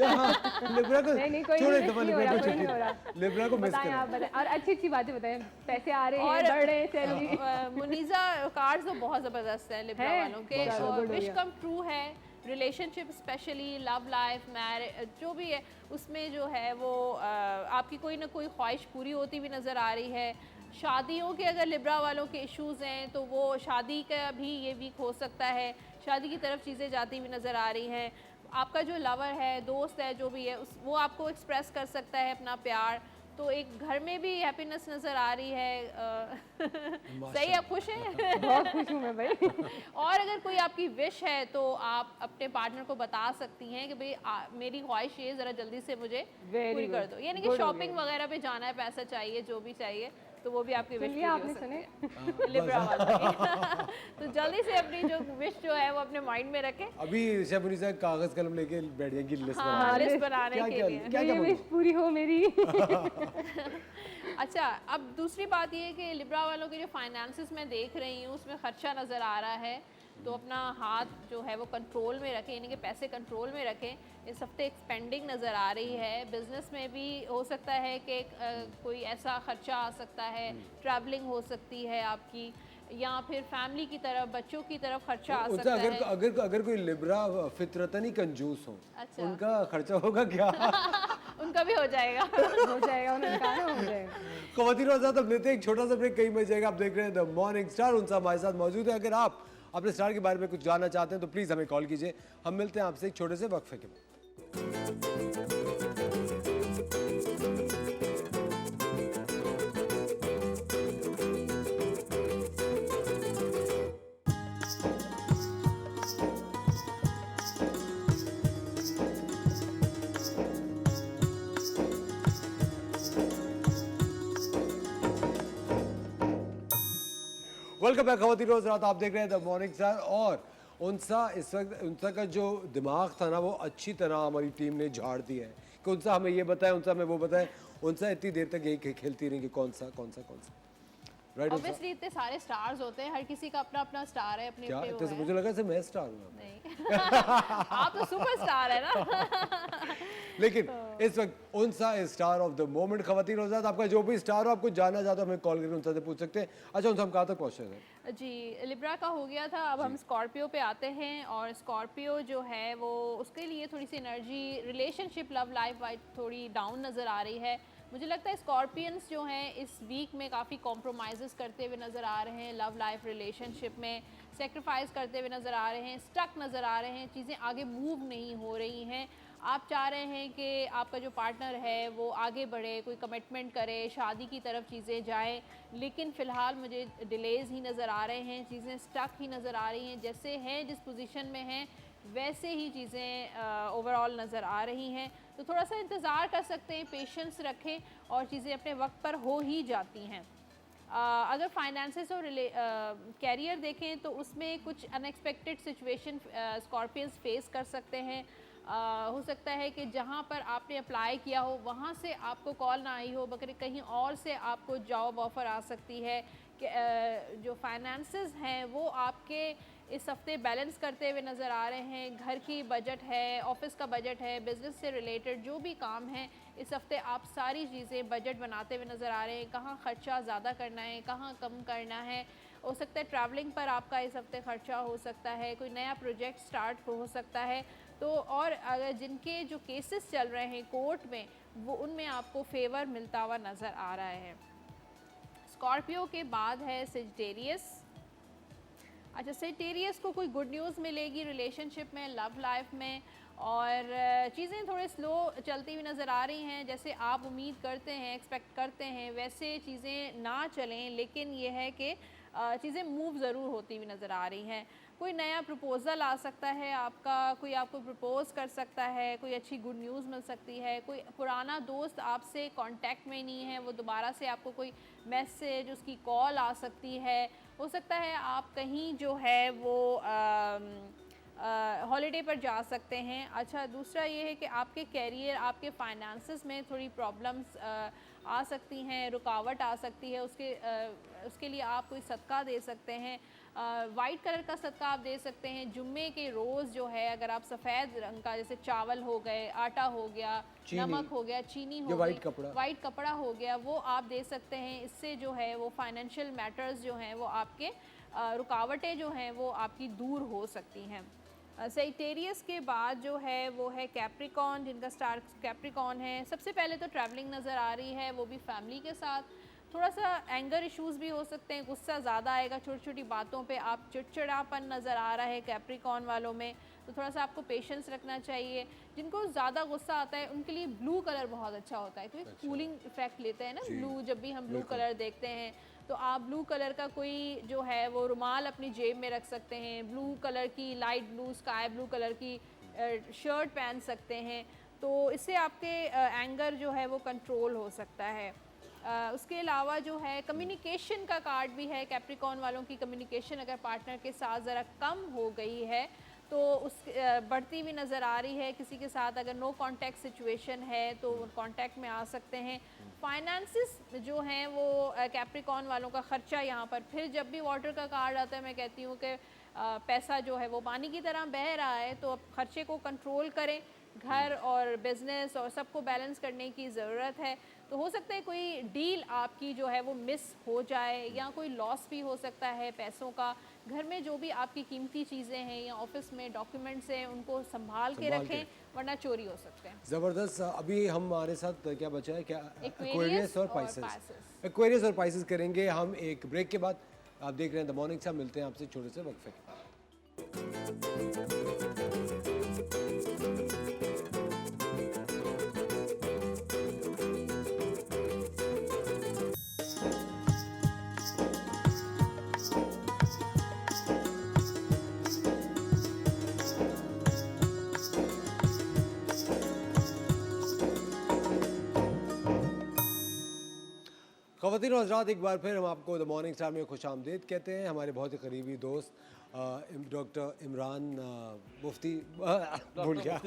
लिब्रा को नहीं कोई छोड़ो, नहीं, नहीं हो रहा, कोई नहीं हो रहा। लिब्रा को मिस बताएं, आप करें। बताएं, और अच्छी बातें बताएं। पैसे आ रहे हैं, और बढ़ रहे हैं, सैलरी। मुनीजा कार्ड्स तो बहुत ज़बरदस्त है लिब्रा है? वालों के, चलो, और good हो विश गया। कम ट्रू है। Relationship specially love life marriage जो भी है उसमें जो है वो आपकी कोई ना कोई ख्वाहिश पूरी होती हुई नज़र आ रही है। शादियों के अगर लिब्रा वालों के इश्यूज़ हैं तो वो शादी का भी ये वीक हो सकता है, शादी की तरफ चीज़ें जाती हुई नज़र आ रही हैं। आपका जो लवर है, दोस्त है, जो भी है वो आपको एक्सप्रेस कर सकता है अपना प्यार, तो एक घर में भी हैप्पीनेस नज़र आ रही है। सही, आप खुश हैं? बहुत खुश हूँ मैं भाई। और अगर कोई आपकी विश है तो आप अपने पार्टनर को बता सकती हैं कि भाई मेरी ख्वाहिश ये ज़रा जल्दी से मुझे पूरी कर दो, यानी कि शॉपिंग वगैरह पे जाना है, पैसा चाहिए, जो भी चाहिए, तो वो भी आपकी विश पूरी आपने हो सकती सुने? है। लिब्रा वालों की। तो जल्दी से अपनी जो विश जो है वो अपने माइंड में रखें। अभी शेफ मुनीसा कागज कलम लेके बैठ जाएंगी लिस्ट हाँ, लिस्ट बनाने के लिए। क्या विश पूरी हो मेरी। अच्छा, अब दूसरी बात ये है कि लिब्रा वालों के जो फाइनेंसेस मैं देख रही हूँ उसमें खर्चा नज़र आ रहा है, तो अपना हाथ जो है वो कंट्रोल में रखें, यानी कि पैसे कंट्रोल में रखें। इस हफ्ते एक्सपेंडिंग नज़र आ रही है। बिज़नेस में भी हो सकता है कि कोई ऐसा खर्चा आ सकता है, ट्रैवलिंग हो सकती है आपकी, या फिर फैमिली की तरफ, बच्चों की तरफ खर्चा आ सकता है। अगर कोई लिब्रा फितरतन ही कंजूस हो, अच्छा। उनका खर्चा होगा क्या? उनका भी हो जाएगा। हो जाएगा, उन्होंने कहा ना हो जाएगा। ख़वातीन और अब लेते हैं एक छोटा सा ब्रेक, कहीं मिल जाएगा। आप देख रहे हैं द मॉर्निंग स्टार, उनसे हमारे साथ मौजूद है। अगर आप अपने स्टार के बारे में कुछ जानना चाहते हैं तो प्लीज़ हमें कॉल कीजिए। हम मिलते हैं आपसे एक छोटे से वक्फे के बाद। वेलकम बैक ख़वातीन और हज़रात, आप देख रहे हैं द मॉर्निंग स्टार, और उनसा इस वक्त उनसा का जो दिमाग था ना वो अच्छी तरह हमारी टीम ने झाड़ दिया है कि उनसा हमें ये बताए, उनसा हमें वो बताए। उनसा इतनी देर तक यही खेलती रही कि कौन सा राइट। ऑब्वियसली इतने सारे स्टार्स होते हैं, हर किसी का अपना अपना स्टार है, अपने क्या अपने इतने से वो है। मुझे लगा से मैं स्टार हूँ नहीं आप तो सुपरस्टार है ना। लेकिन इस वक्त Unsa is star of the moment. खवातीन हज़रात, आपका जो भी स्टार हो, आपको जानना चाहते हो हमें कॉल करके उनसे पूछ सकते हैं। अच्छा उनसे हम कहाँ तक पहुँचे थे? जी, लिब्रा का हो गया था, अब हम स्कॉर्पियो पे आते हैं। और स्कॉर्पियो जो है वो उसके लिए थोड़ी सी energy, relationship, love life wise थोड़ी डाउन नज़र आ रही है। मुझे लगता है स्कॉर्पियंस जो हैं इस वीक में काफ़ी कॉम्प्रोमाइज़ करते हुए नज़र आ रहे हैं, लव लाइफ रिलेशनशिप में सेक्रीफाइस करते हुए नज़र आ रहे हैं, स्टक नज़र आ रहे हैं, चीज़ें आगे मूव नहीं हो रही हैं। आप चाह रहे हैं कि आपका जो पार्टनर है वो आगे बढ़े, कोई कमिटमेंट करे, शादी की तरफ चीज़ें जाएं, लेकिन फ़िलहाल मुझे डिलेज़ ही नज़र आ रहे हैं, चीज़ें स्टक ही नज़र आ रही हैं। जैसे हैं, जिस पोजीशन में हैं वैसे ही चीज़ें ओवरऑल नज़र आ रही हैं। तो थोड़ा सा इंतज़ार कर सकते हैं, पेशेंस रखें और चीज़ें अपने वक्त पर हो ही जाती हैं। अगर फाइनेंसेस और कैरियर देखें तो उसमें कुछ अनएक्सपेक्टेड सिचुएशन स्कॉर्पियंस फेस कर सकते हैं। हो सकता है कि जहाँ पर आपने अप्लाई किया हो वहाँ से आपको कॉल ना आई हो, बल्कि कहीं और से आपको जॉब ऑफ़र आ सकती है। कि जो फाइनेंसेस हैं वो आपके इस हफ्ते बैलेंस करते हुए नज़र आ रहे हैं। घर की बजट है, ऑफिस का बजट है, बिज़नेस से रिलेटेड जो भी काम है, इस हफ्ते आप सारी चीज़ें बजट बनाते हुए नज़र आ रहे हैं। कहाँ ख़र्चा ज़्यादा करना है, कहाँ कम करना है। हो सकता है ट्रैवलिंग पर आपका इस हफ्ते ख़र्चा हो सकता है, कोई नया प्रोजेक्ट स्टार्ट हो सकता है। तो और अगर जिनके जो केसेस चल रहे हैं कोर्ट में, वो उनमें आपको फेवर मिलता हुआ नज़र आ रहा है। स्कॉर्पियो के बाद है सेजिटेरियस। अच्छा, सेजिटेरियस को कोई गुड न्यूज़ मिलेगी रिलेशनशिप में, लव लाइफ में, और चीज़ें थोड़े स्लो चलती हुई नज़र आ रही हैं। जैसे आप उम्मीद करते हैं, एक्सपेक्ट करते हैं, वैसे चीज़ें ना चलें, लेकिन ये है कि चीज़ें मूव ज़रूर होती हुई नज़र आ रही हैं। कोई नया प्रपोज़ल आ सकता है आपका, कोई आपको प्रपोज़ कर सकता है, कोई अच्छी गुड न्यूज़ मिल सकती है। कोई पुराना दोस्त आपसे कांटेक्ट में नहीं है, वो दोबारा से आपको कोई मैसेज, उसकी कॉल आ सकती है। हो सकता है आप कहीं जो है वो हॉलिडे पर जा सकते हैं। अच्छा, दूसरा ये है कि आपके कैरियर, आपके फाइनेंसेस में थोड़ी प्रॉब्लम्स आ सकती हैं, रुकावट आ सकती है। उसके लिए आप कोई सदका दे सकते हैं। वाइट कलर का सदका आप दे सकते हैं। जुम्मे के रोज़ जो है, अगर आप सफ़ेद रंग का, जैसे चावल हो गए, आटा हो गया, नमक हो गया, चीनी हो गई, वाइट कपड़ा हो गया, वो आप दे सकते हैं। इससे जो है वो फाइनेंशियल मैटर्स जो हैं वो आपके रुकावटें जो हैं वो आपकी दूर हो सकती हैं। सेजिटेरियस के बाद जो है वो है कैप्रिकॉन, जिनका स्टार कैप्रिकॉन है। सबसे पहले तो ट्रैवलिंग नज़र आ रही है, वो भी फैमिली के साथ। थोड़ा सा एंगर इश्यूज़ भी हो सकते हैं, गुस्सा ज़्यादा आएगा, छोटी छोटी बातों पे आप चिड़चिड़ापन नज़र आ रहा है कैप्रिकॉन वालों में। तो थोड़ा सा आपको पेशेंस रखना चाहिए। जिनको ज़्यादा गुस्सा आता है उनके लिए ब्लू कलर बहुत अच्छा होता है, क्योंकि कूलिंग इफेक्ट लेते हैं ना ब्लू। जब भी हम ब्लू कलर देखते हैं तो आप ब्लू कलर का कोई जो है वो रुमाल अपनी जेब में रख सकते हैं। ब्लू कलर की, light blue, sky blue colour की शर्ट पहन सकते हैं। तो इससे आपके एंगर जो है वो कंट्रोल हो सकता है। उसके अलावा जो है कम्युनिकेशन का कार्ड भी है। कैप्रिकॉन वालों की कम्युनिकेशन अगर पार्टनर के साथ ज़रा कम हो गई है तो उस बढ़ती हुई नज़र आ रही है। किसी के साथ अगर नो कांटेक्ट सिचुएशन है तो कांटेक्ट में आ सकते हैं। फाइनेंसिस जो हैं वो कैप्रिकॉन वालों का ख़र्चा यहाँ पर, फिर जब भी वाटर का कार्ड आता है मैं कहती हूँ कि पैसा जो है वो पानी की तरह बह रहा है, तो अब खर्चे को कंट्रोल करें। घर और बिज़नेस और सबको बैलेंस करने की ज़रूरत है। तो हो सकता है कोई डील आपकी जो है वो मिस हो जाए, या कोई लॉस भी हो सकता है पैसों का। घर में जो भी आपकी कीमती चीज़ें हैं या ऑफिस में डॉक्यूमेंट्स हैं, उनको संभाल के रखें, वरना चोरी हो सकते हैं। ज़बरदस्त। अभी हमारे साथ क्या बचा है? क्या एक्वेरियस और पाइसेस। एक्वेरियस और पाइसेस करेंगे हम एक ब्रेक के बाद। आप देख रहे हैं द मॉर्निंग से, मिलते हैं आपसे छोटे से वक्फे के बाद। ख़वातीन और हज़रात, एक बार फिर हम आपको द मॉर्निंग स्टार में खुश आमदीद कहते हैं। हमारे बहुत ही करीबी दोस्त डॉक्टर इमरान मुफ्ती भूल गया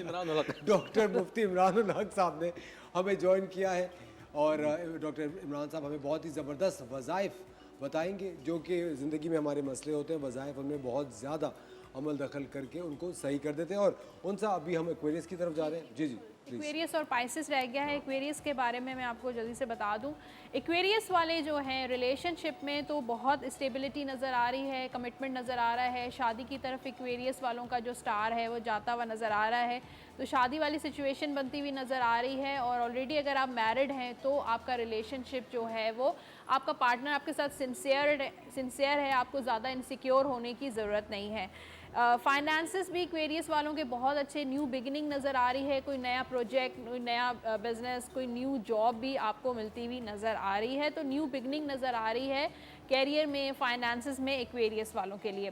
डॉक्टर मुफ्ती इमरान उल हक साहब ने हमें ज्वाइन किया है और डॉक्टर इमरान साहब हमें बहुत ही ज़बरदस्त वज़ाइफ बताएंगे जो कि ज़िंदगी में हमारे मसले होते हैं। वज़ाइफ उनमें बहुत ज़्यादा अमल दखल करके उनको सही कर देते हैं। और उनसे अभी हम एक्वेरियस की तरफ जा रहे हैं। जी जी एक्वेरियस और पाइसेस रह गया है। एक्वेरियस के बारे में मैं आपको जल्दी से बता दूं, एक्वेरियस वाले जो हैं रिलेशनशिप में तो बहुत स्टेबिलिटी नज़र आ रही है, कमिटमेंट नज़र आ रहा है। शादी की तरफ एक्वेरियस वालों का जो स्टार है वो जाता हुआ नज़र आ रहा है, तो शादी वाली सिचुएशन बनती हुई नज़र आ रही है। और ऑलरेडी अगर आप मैरिड हैं तो आपका रिलेशनशिप जो है वो आपका पार्टनर आपके साथ सिंसियर है, आपको ज़्यादा इनसिक्योर होने की ज़रूरत नहीं है। फाइनेंसेस भी एक्वेरियस वालों के बहुत अच्छे, न्यू बिगिनिंग नज़र आ रही है। कोई नया प्रोजेक्ट, कोई नया बिज़नेस, कोई न्यू जॉब भी आपको मिलती हुई नज़र आ रही है, तो न्यू बिगिनिंग नज़र आ रही है कैरियर में, फाइनेंसेस में एक्वेरियस वालों के लिए।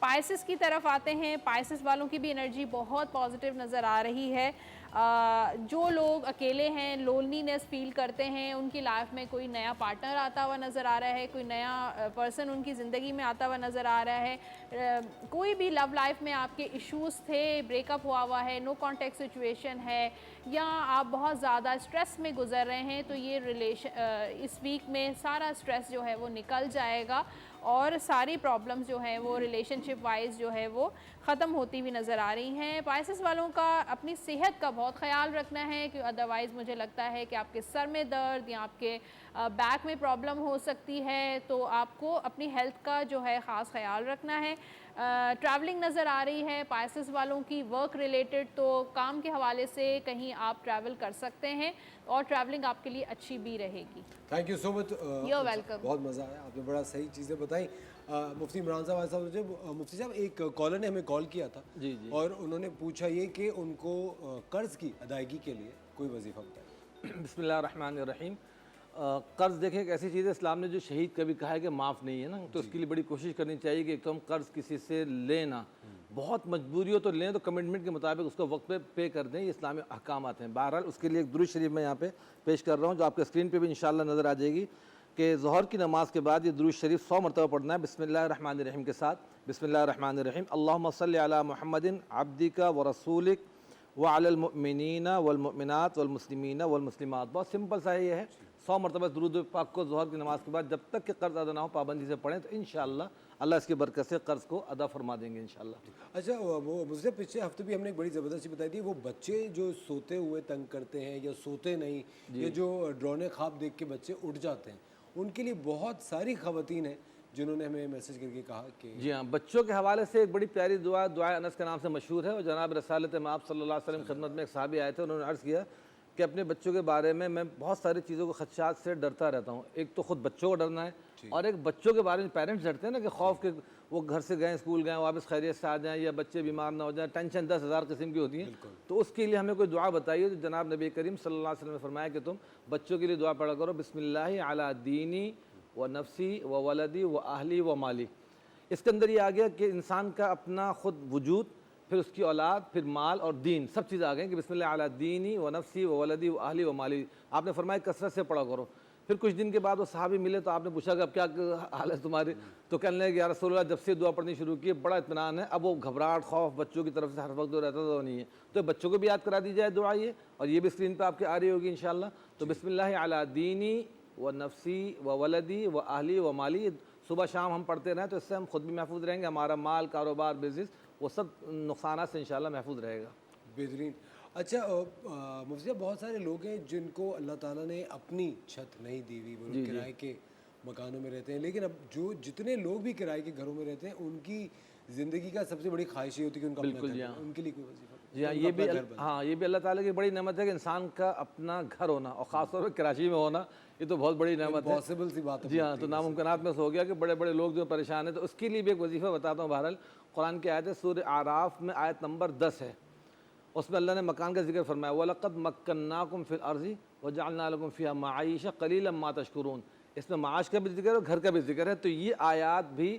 पाइसेस की तरफ आते हैं। पाइसेस वालों की भी एनर्जी बहुत पॉजिटिव नज़र आ रही है। जो लोग अकेले हैं, लोनलीनेस फील करते हैं, उनकी लाइफ में कोई नया पार्टनर आता हुआ नज़र आ रहा है, कोई नया पर्सन उनकी ज़िंदगी में आता हुआ नज़र आ रहा है। कोई भी लव लाइफ में आपके इश्यूज़ थे, ब्रेकअप हुआ है, नो कॉन्टेक्ट सिचुएशन है, या आप बहुत ज़्यादा स्ट्रेस में गुजर रहे हैं, तो ये इस वीक में सारा स्ट्रेस जो है वो निकल जाएगा और सारी प्रॉब्लम्स जो हैं वो रिलेशनशिप वाइज जो है वो ख़त्म होती हुई नज़र आ रही हैं। पाइसेस वालों का अपनी सेहत का बहुत ख्याल रखना है, कि अदरवाइज़ मुझे लगता है कि आपके सर में दर्द या आपके बैक में प्रॉब्लम हो सकती है, तो आपको अपनी हेल्थ का जो है ख़ास ख्याल रखना है। ट्रैवलिंग नज़र आ रही है पाइसेस वालों की, वर्क रिलेटेड, तो काम के हवाले से कहीं आप ट्रैवल कर सकते हैं और ट्रैवलिंग आपके लिए अच्छी भी रहेगी। Thank you so much. You're welcome। बहुत मज़ा आया, आपने बड़ा सही चीज़ें बताई। मुफ्ती इमरान साहब, मुफ्ती साहब एक कॉलर ने हमें कॉल किया था जी जी, और उन्होंने पूछा ये कि उनको कर्ज़ की अदायगी के लिए कोई वजीफ़ा बताए। बिस्मिल्लाहिर्रहमानिर्रहीम। कर्ज़ देखें एक ऐसी चीज़ है, इस्लाम ने जो शहीद कभी कहा है कि माफ़ नहीं है ना, तो उसके लिए बड़ी कोशिश करनी चाहिए कि एक तो हम कर्ज़ किसी से लें ना, बहुत मजबूरी हो तो लें, तो कमिटमेंट के मुताबिक उसको वक्त पे कर दें। ये इस्लामी अहकामात हैं। बहरहाल उसके लिए एक दुरूद शरीफ मैं यहाँ पे पेश कर रहा हूँ, जो आपके स्क्रीन पे भी इंशाल्लाह नज़र आ जाएगी, कि ज़ोहर की नमाज़ के बाद ये दुरूद शरीफ 100 मरतबा पढ़ना है बिस्मिल्लाहिर्रहमानिर्रहीम के साथ। बिस्मिल्लाहिर्रहमानिर्रहीम। अल्लाहुम्मा सल्लि अला मुहम्मदिन अब्दिका व रसूलिक व अलल मुमिनीना वल मुमिनात वल मुस्लिमीना वल मुस्लिमात। बहुत सिंपल सा ये है, 100 मरतबा दुरूद पाक को ज़ोहर की नमाज़ के बाद जब तक कि कर्ज़ अदा ना हो पाबंदी से पढ़ें, तो इंशाअल्लाह अल्लाह इसकी बरकत से कर्ज़ को अदा फरमा देंगे इंशाअल्लाह। अच्छा, वो मुझे पिछले हफ्ते भी हमने एक बड़ी ज़बरदस्ती बताई थी, वो बच्चे जो सोते हुए तंग करते हैं या सोते नहीं, ये जो ड्रोने ख्वाब देख के बच्चे उठ जाते हैं, उनके लिए बहुत सारी ख़वातीन हैं जिन्होंने हमें मैसेज करके कहा कि जी हाँ, बच्चों के हवाले से एक बड़ी प्यारी दुआ अनस के नाम से मशहूर है। और जनाब रसालत माब सल्लल्लाहु अलैहि वसल्लम खिदमत में एक साहबी आए थे, उन्होंने अर्ज़ किया कि अपने बच्चों के बारे में मैं बहुत सारी चीज़ों को खदशात से डरता रहता हूँ। एक तो ख़ुद बच्चों को डरना है, और एक बच्चों के बारे में पेरेंट्स डरते हैं ना, कि खौफ के वो घर से गए, स्कूल गए, वापस खैरियत से आ जाएँ, या बच्चे बीमार ना हो जाएँ, टेंशन 10,000 किस्म की होती है। तो उसके लिए हमें कोई दुआ बताइए। तो जनाब नबी करीम सल्लल्लाहु अलैहि वसल्लम ने फरमाया कि तुम बच्चों के लिए दुआ पढ़ा करो, बिस्मिल्लाहि अला दीनी व नफ्सी व वलदी व अहली व माली। इसके अंदर ये आ गया कि इंसान का अपना ख़ुद वजूद, फिर उसकी औलाद, फिर माल और दीन, सब चीज़ आ गई कि बिस्मिल्लाह अला दीनी व नफ्सी व वलदी व अहली व माली। आपने फरमाया कसरत से पढ़ा करो। फिर कुछ दिन के बाद वो साहबी मिले, तो आपने पूछा कि अब क्या हाल है तुम्हारी, तो कहने लगे या रसूलल्लाह जब से दुआ पढ़नी शुरू की बड़ा इत्मीनान है, अब वो घबराहट खौफ बच्चों की तरफ से हर वक्त जो रहता था वो नहीं है। तो बच्चों को भी याद करा दी जाए दुआ ये, और ये भी स्क्रीन पर आपके आ रही होगी इंशाअल्लाह। तो बिस्मिल्लाह अला दीनी व नफ्सी व वलदी व अहली व माली सुबह शाम हम पढ़ते रहें, तो इससे हम खुद भी महफूज रहेंगे, हमारा माल, कारोबार, बिजनेस, वो सब नुकसान से इंशाल्लाह महफूज रहेगा। बेहतरीन। अच्छा मुफ्ती साहब, बहुत सारे लोग हैं जिनको अल्लाह ताला ने अपनी छत नहीं दी हुई, वो लोग किराए के मकानों में रहते हैं, लेकिन अब जो जितने लोग भी किराए के घरों में रहते हैं, उनकी ज़िंदगी का सबसे बड़ी ख्वाहिश ये होती है कि उनका अपना घर, उनके लिए कोई वजीफा। जी हाँ, ये भी ये भी अल्लाह ताला की बड़ी नेमत है कि इंसान का अपना घर होना, और ख़ासतौर पर कराची में होना, ये तो बहुत बड़ी नेमत है, पॉसिबल सी बात है। जी हाँ, तो नामुमकिनात में से हो गया कि बड़े बड़े लोग जो परेशान हैं, तो उसके लिए भी एक वजीफ़ा बताता हूँ। बहरहाल कुरान की आयत है, सूरह आराफ में आयत नंबर 10 है, उसमें अल्लाह ने मकान का जिक्र फरमाया, वलक़द मक्कन्नाकुम फ़िल अर्ज़ि वजअलना लकुम फ़ीहा मईशा क़लीलन मा तशकुरून। इसमें माश का भी जिक्र है और घर का भी जिक्र है। तो ये आयत भी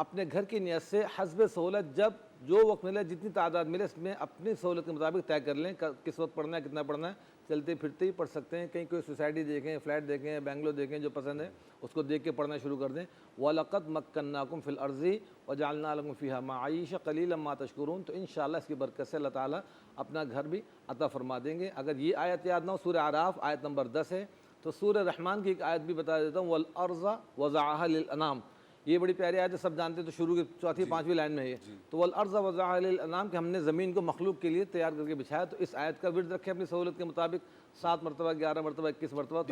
अपने घर की नियत से हस्ब सहूलत जब जो वक्त मिले जितनी तादाद मिले इसमें अपनी सहूलत के मुताबिक तय कर लें किस वक्त पढ़ना है कितना पढ़ना है, चलते फिरते ही पढ़ सकते हैं। कहीं कोई सोसाइटी देखें, फ्लैट देखें, बेंगलोर देखें, जो पसंद है उसको देख के पढ़ना शुरू कर दें। वलक़द मक्कन्नाकुम फ़िल अर्ज़ि वजअलना लकुम फ़ीहा मईशा क़लीलन मा तशकुरून, तो इंशाअल्लाह इसकी बरकत से अल्लाह ताला अपना घर भी अता फरमा देंगे। अगर ये आयत याद ना हो, सूरह आराफ आयत नंबर 10 है, तो सूरह रहमान की एक आयत भी बता देता हूँ, वल अर्ज़ा वज़अहा लिल अनाम, ये बड़ी प्यारी आयत है, सब जानते हैं, तो शुरू की चौथी पांचवी लाइन में है ये। तो वल अर्ज़ वज़अहा लिल अनाम कि हमने ज़मीन को मखलूक के लिए तैयार करके बिछाया। तो इस आयत का विर्द रखें अपनी सहूलत के मुताबिक 7 मरतबा, 11 मरतबा, 21 मरतबा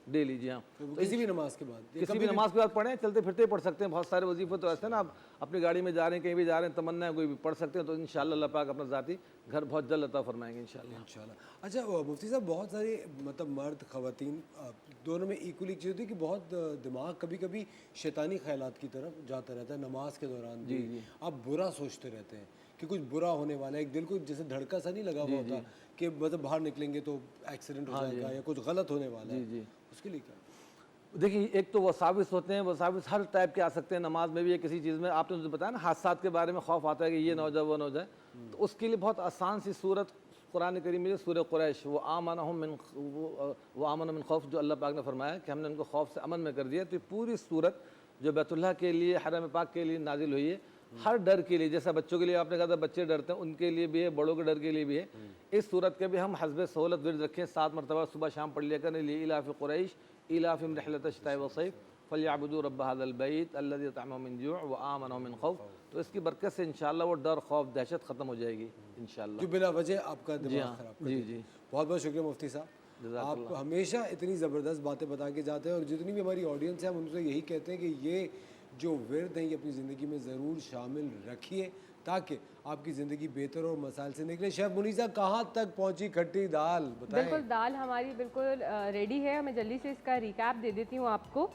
डेली। जी हाँ, तो किसी भी नमाज के बाद, किसी भी नमाज के बाद पढ़ें, चलते फिरते ही पढ़ सकते हैं। बहुत सारे वजीफे तो ऐसे ना, आप अपनी गाड़ी में जा रहे हैं, कहीं भी जा रहे हैं, तमन्ना है कोई भी पढ़ सकते हैं। तो इंशाअल्लाह अल्लाह पाक अपना ज़ाती घर बहुत जल्द अता फरमाएंगे इंशाअल्लाह। अच्छा मुफ्ती साहब, बहुत सारे मतलब मर्द ख़वातीन दोनों में इक्वली चीज़ होती है कि बहुत दिमाग कभी कभी शैतानी ख्यालात की तरफ जाता रहता है नमाज के दौरान। जी आप बुरा सोचते रहते हैं कि कुछ बुरा होने वाला है, एक दिल को जैसे धड़का सा नहीं लगा हुआ होता कि मतलब बाहर निकलेंगे तो एक्सीडेंट हो जाएगा या कुछ गलत होने वाला है, उसके लिए क्या? देखिए, एक तो वसाविस होते हैं, वसाविस हर टाइप के आ सकते हैं, नमाज में भी या किसी चीज़ में। आपने मुझे बताया ना हादसात के बारे में खौफ आता है कि ये ना हो जाए वो ना हो जाए, तो उसके लिए बहुत आसान सी सूरत कुरान करीम में सूरह कुरैश, वो आमनहुम मिन खौफ, जो अल्लाह पाक ने फरमाया कि हमने उनको खौफ से अमन में कर दिया। तो पूरी सूरत जो बैतुल्लाह के लिए, हरम पाक के लिए नाजिल हुई है, हर डर के लिए, जैसा बच्चों के लिए आपने कहा था बच्चे डरते हैं, उनके लिए भी है, बड़ों के डर के लिए भी है। इस सूरत के भी हम हस्ब सहूलत विर्द रखें, 7 मरतबा सुबह शाम पढ़ लिया करें। इलाफ़ कुरैश इलाफ़िम रहलत शिताए व सैफ़ फलयअबुदू रब्ब हाज़ल बैत अल्लज़ी अतअमहुम मिन जू' व आमनहुम मिन खौफ। तो इसकी बरकत से इंशाअल्लाह वो डर, खौफ, दहशत ख़त्म हो जाएगी इंशाअल्लाह, जो बिला वजह आपका दिमाग खराब कर जी। बहुत बहुत शुक्रिया मुफ्ती साहब, आप हमेशा इतनी ज़बरदस्त बातें बता के जाते हैं। और जितनी भी हमारी ऑडियंस है हम उनसे यही कहते हैं कि ये जो विर्द हैं ये अपनी ज़िंदगी में ज़रूर शामिल रखिए ताकि आपकी ज़िंदगी बेहतर और मसाइल से निकले। शेफ़ मुनीसा, कहाँ तक पहुँची खट्टी दाल, बताएं। बिल्कुल, दाल हमारी बिल्कुल रेडी है। मैं जल्दी से इसका रिकैप दे देती हूँ आपको।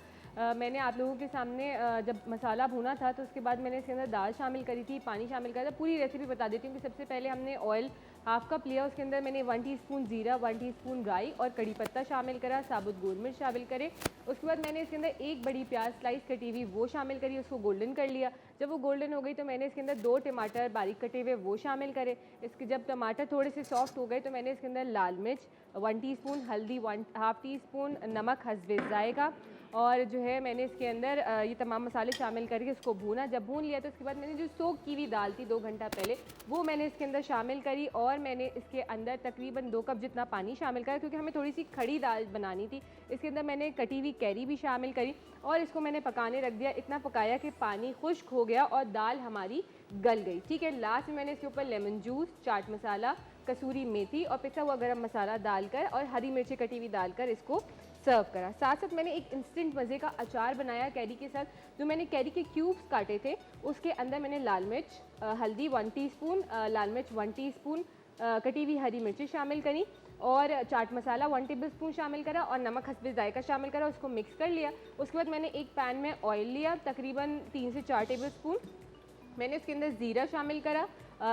मैंने आप लोगों के सामने जब मसाला भुना था तो उसके बाद मैंने इसके अंदर दाल शामिल करी थी, पानी शामिल करा था। पूरी रेसिपी बता देती हूँ कि सबसे पहले हमने ऑयल हाफ कप लिया, उसके अंदर मैंने 1 टीस्पून जीरा, 1 टीस्पून राई और कड़ी पत्ता शामिल करा, साबुत गोल मिर्च शामिल करे। उसके बाद मैंने इसके अंदर एक बड़ी प्याज स्लाइस कटी हुई वो शामिल करी, उसको गोल्डन कर लिया। जब वो गोल्डन हो गई तो मैंने इसके अंदर 2 टमाटर बारीक कटे हुए वो शामिल करे। इसके जब टमाटर थोड़े से सॉफ्ट हो गए तो मैंने इसके अंदर लाल मिर्च, 1 टीस्पून हल्दी, 1/2 टीस्पून नमक हस्बे जायका, और जो है मैंने इसके अंदर ये तमाम मसाले शामिल करके इसको भूना। जब भून लिया तो उसके बाद मैंने जो सोक की हुई दाल थी 2 घंटा पहले, वो मैंने इसके अंदर शामिल करी और मैंने इसके अंदर तकरीबन 2 कप जितना पानी शामिल करा, क्योंकि हमें थोड़ी सी खड़ी दाल बनानी थी। इसके अंदर मैंने कटी हुई कैरी भी शामिल करी और इसको मैंने पकाने रख दिया। इतना पकाया कि पानी खुश्क हो गया और दाल हमारी गल गई। ठीक है, लास्ट में मैंने इसके ऊपर लेमन जूस, चाट मसाला, कसूरी मेथी और पिसा हुआ गरम मसाला डालकर और हरी मिर्ची कटी हुई डालकर इसको सर्व करा। साथ साथ मैंने एक इंस्टेंट मज़े का अचार बनाया कैरी के साथ। जो मैंने कैरी के क्यूब्स काटे थे उसके अंदर मैंने लाल मिर्च, हल्दी 1 टीस्पून, लाल मिर्च 1 टीस्पून, कटी हुई हरी मिर्ची शामिल करी और चाट मसाला 1 टेबलस्पून शामिल करा और नमक हस्बे जायका शामिल करा, उसको मिक्स कर लिया। उसके बाद मैंने एक पैन में ऑयल लिया, तकरीबन 3 से 4 टेबलस्पून। मैंने इसके अंदर ज़ीरा शामिल करा,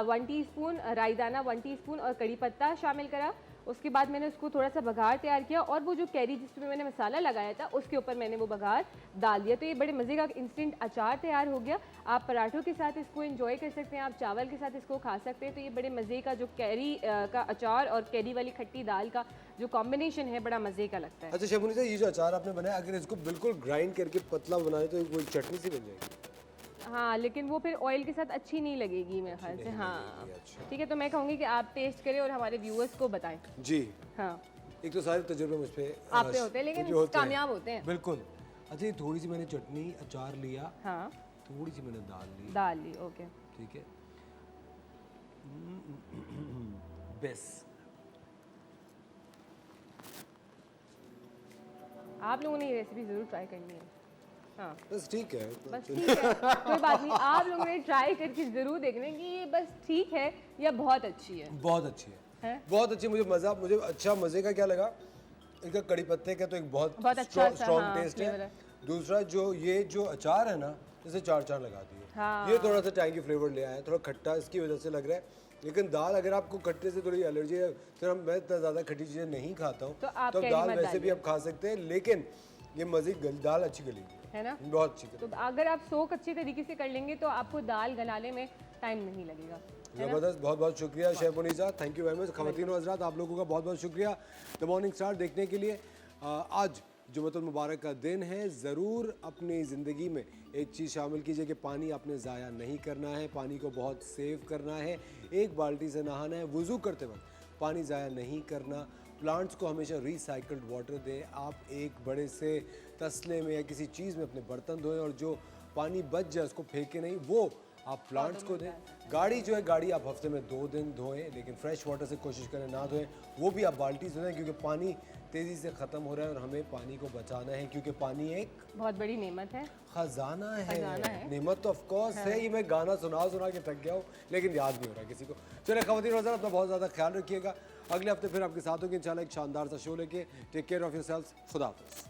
1 टीस्पून, राई दाना 1 टीस्पून और कड़ी पत्ता शामिल करा। उसके बाद मैंने उसको थोड़ा सा बघार तैयार किया और वो जो कैरी जिसमें मैंने मसाला लगाया था उसके ऊपर मैंने वो बघार डाल दिया। तो ये बड़े मज़े का इंस्टेंट अचार तैयार हो गया। आप पराठों के साथ इसको एंजॉय कर सकते हैं, आप चावल के साथ इसको खा सकते हैं। तो ये बड़े मज़े का जो कैरी का अचार और कैरी वाली खट्टी दाल का जो कॉम्बिनेशन है बड़ा मज़े का लगता है। अच्छा शेफ़ मुनीसा, ये जो अचार आपने बनाया अगर इसको बिल्कुल ग्राइंड करके पतला बनाए तो वो चटनी सी बन जाएगी। हाँ, लेकिन वो फिर ऑयल के साथ अच्छी नहीं लगेगी मेरे ख्याल से। हाँ ठीक है, तो मैं कहूँगी कि आप टेस्ट करें और हमारे व्यूअर्स को बताएं। जी हाँ, एक तो सारे तजुर्बे मुझ पे आप पे होते हैं लेकिन कामयाब होते हैं। बिल्कुल। अच्छा, ये थोड़ी सी मैंने चटनी अचार लिया, हाँ थोड़ी सी मैंने दाल ली, ओके ठीक है। बस आप लोगों ने ये रेसिपी ज़रूर ट्राई करनी है। हाँ बस ठीक है, बस ठीक है, कोई बात नहीं। आप लोगों ने ट्राई करके ज़रूर देखना कि ये बस ठीक है या बहुत अच्छी है। बहुत अच्छी है, बहुत अच्छी। मुझे अच्छा मज़े का क्या लगा, इनका कड़ी पत्ते का तो एक बहुत अच्छा स्ट्रॉन्ग टेस्ट है। दूसरा ये जो अचार है ना, जैसे चार लगा दिए, ये थोड़ा सा टैंगी फ्लेवर ले आया, थोड़ा खट्टा इसकी वजह से लग रहा है। लेकिन दाल अगर आपको खट्टे से थोड़ी एलर्जी है, तो मैं इतना ज़्यादा खट्टी चीज़ें नहीं खाता हूँ, तो दाल वैसे भी आप खा सकते हैं। लेकिन ये मज़े दाल अच्छी गली है ना। बहुत अच्छी तो अगर आप सोक अच्छी तरीके से कर लेंगे तो आपको दाल गलाने में टाइम नहीं लगेगा। ज़बरदस्त, बहुत बहुत शुक्रिया chef Munisa, thank you very much. ख़वातीन और हज़रात, आप लोगों का बहुत बहुत शुक्रिया द मॉर्निंग स्टार देखने के लिए। आज जुम्मतुल मुबारक का दिन है। ज़रूर अपनी ज़िंदगी में एक चीज़ शामिल कीजिए कि पानी आपने ज़ाया नहीं करना है, पानी को बहुत सेव करना है। एक बाल्टी से नहाना है, वुज़ू करते वक्त पानी ज़ाया नहीं करना। प्लांट्स को हमेशा रिसाइकल्ड वाटर दें। आप एक बड़े से तसले में या किसी चीज़ में अपने बर्तन धोएं और जो पानी बच जाए उसको फेंके नहीं, वो आप प्लांट्स को दें। गाड़ी जो है, गाड़ी आप हफ्ते में 2 दिन धोएं, लेकिन फ्रेश वाटर से कोशिश करें ना धोएं, वो भी आप बाल्टी से धोएं, क्योंकि पानी तेज़ी से ख़त्म हो रहा है और हमें पानी को बचाना है, क्योंकि पानी एक बहुत बड़ी नेमत है, खजाना है। नेमत तो ऑफ कोर्स है। ये मैं गाना सुना के थक गया हूँ, लेकिन याद नहीं हो रहा किसी को। चलिए ख़वातीन और हज़रात, अपना बहुत ज़्यादा ख्याल रखिएगा। अगले हफ्ते फिर आपके साथ होंगे इंशाल्लाह एक शानदार सा शो लेके। Take care of yourselves. खुदा हाफ़िज़।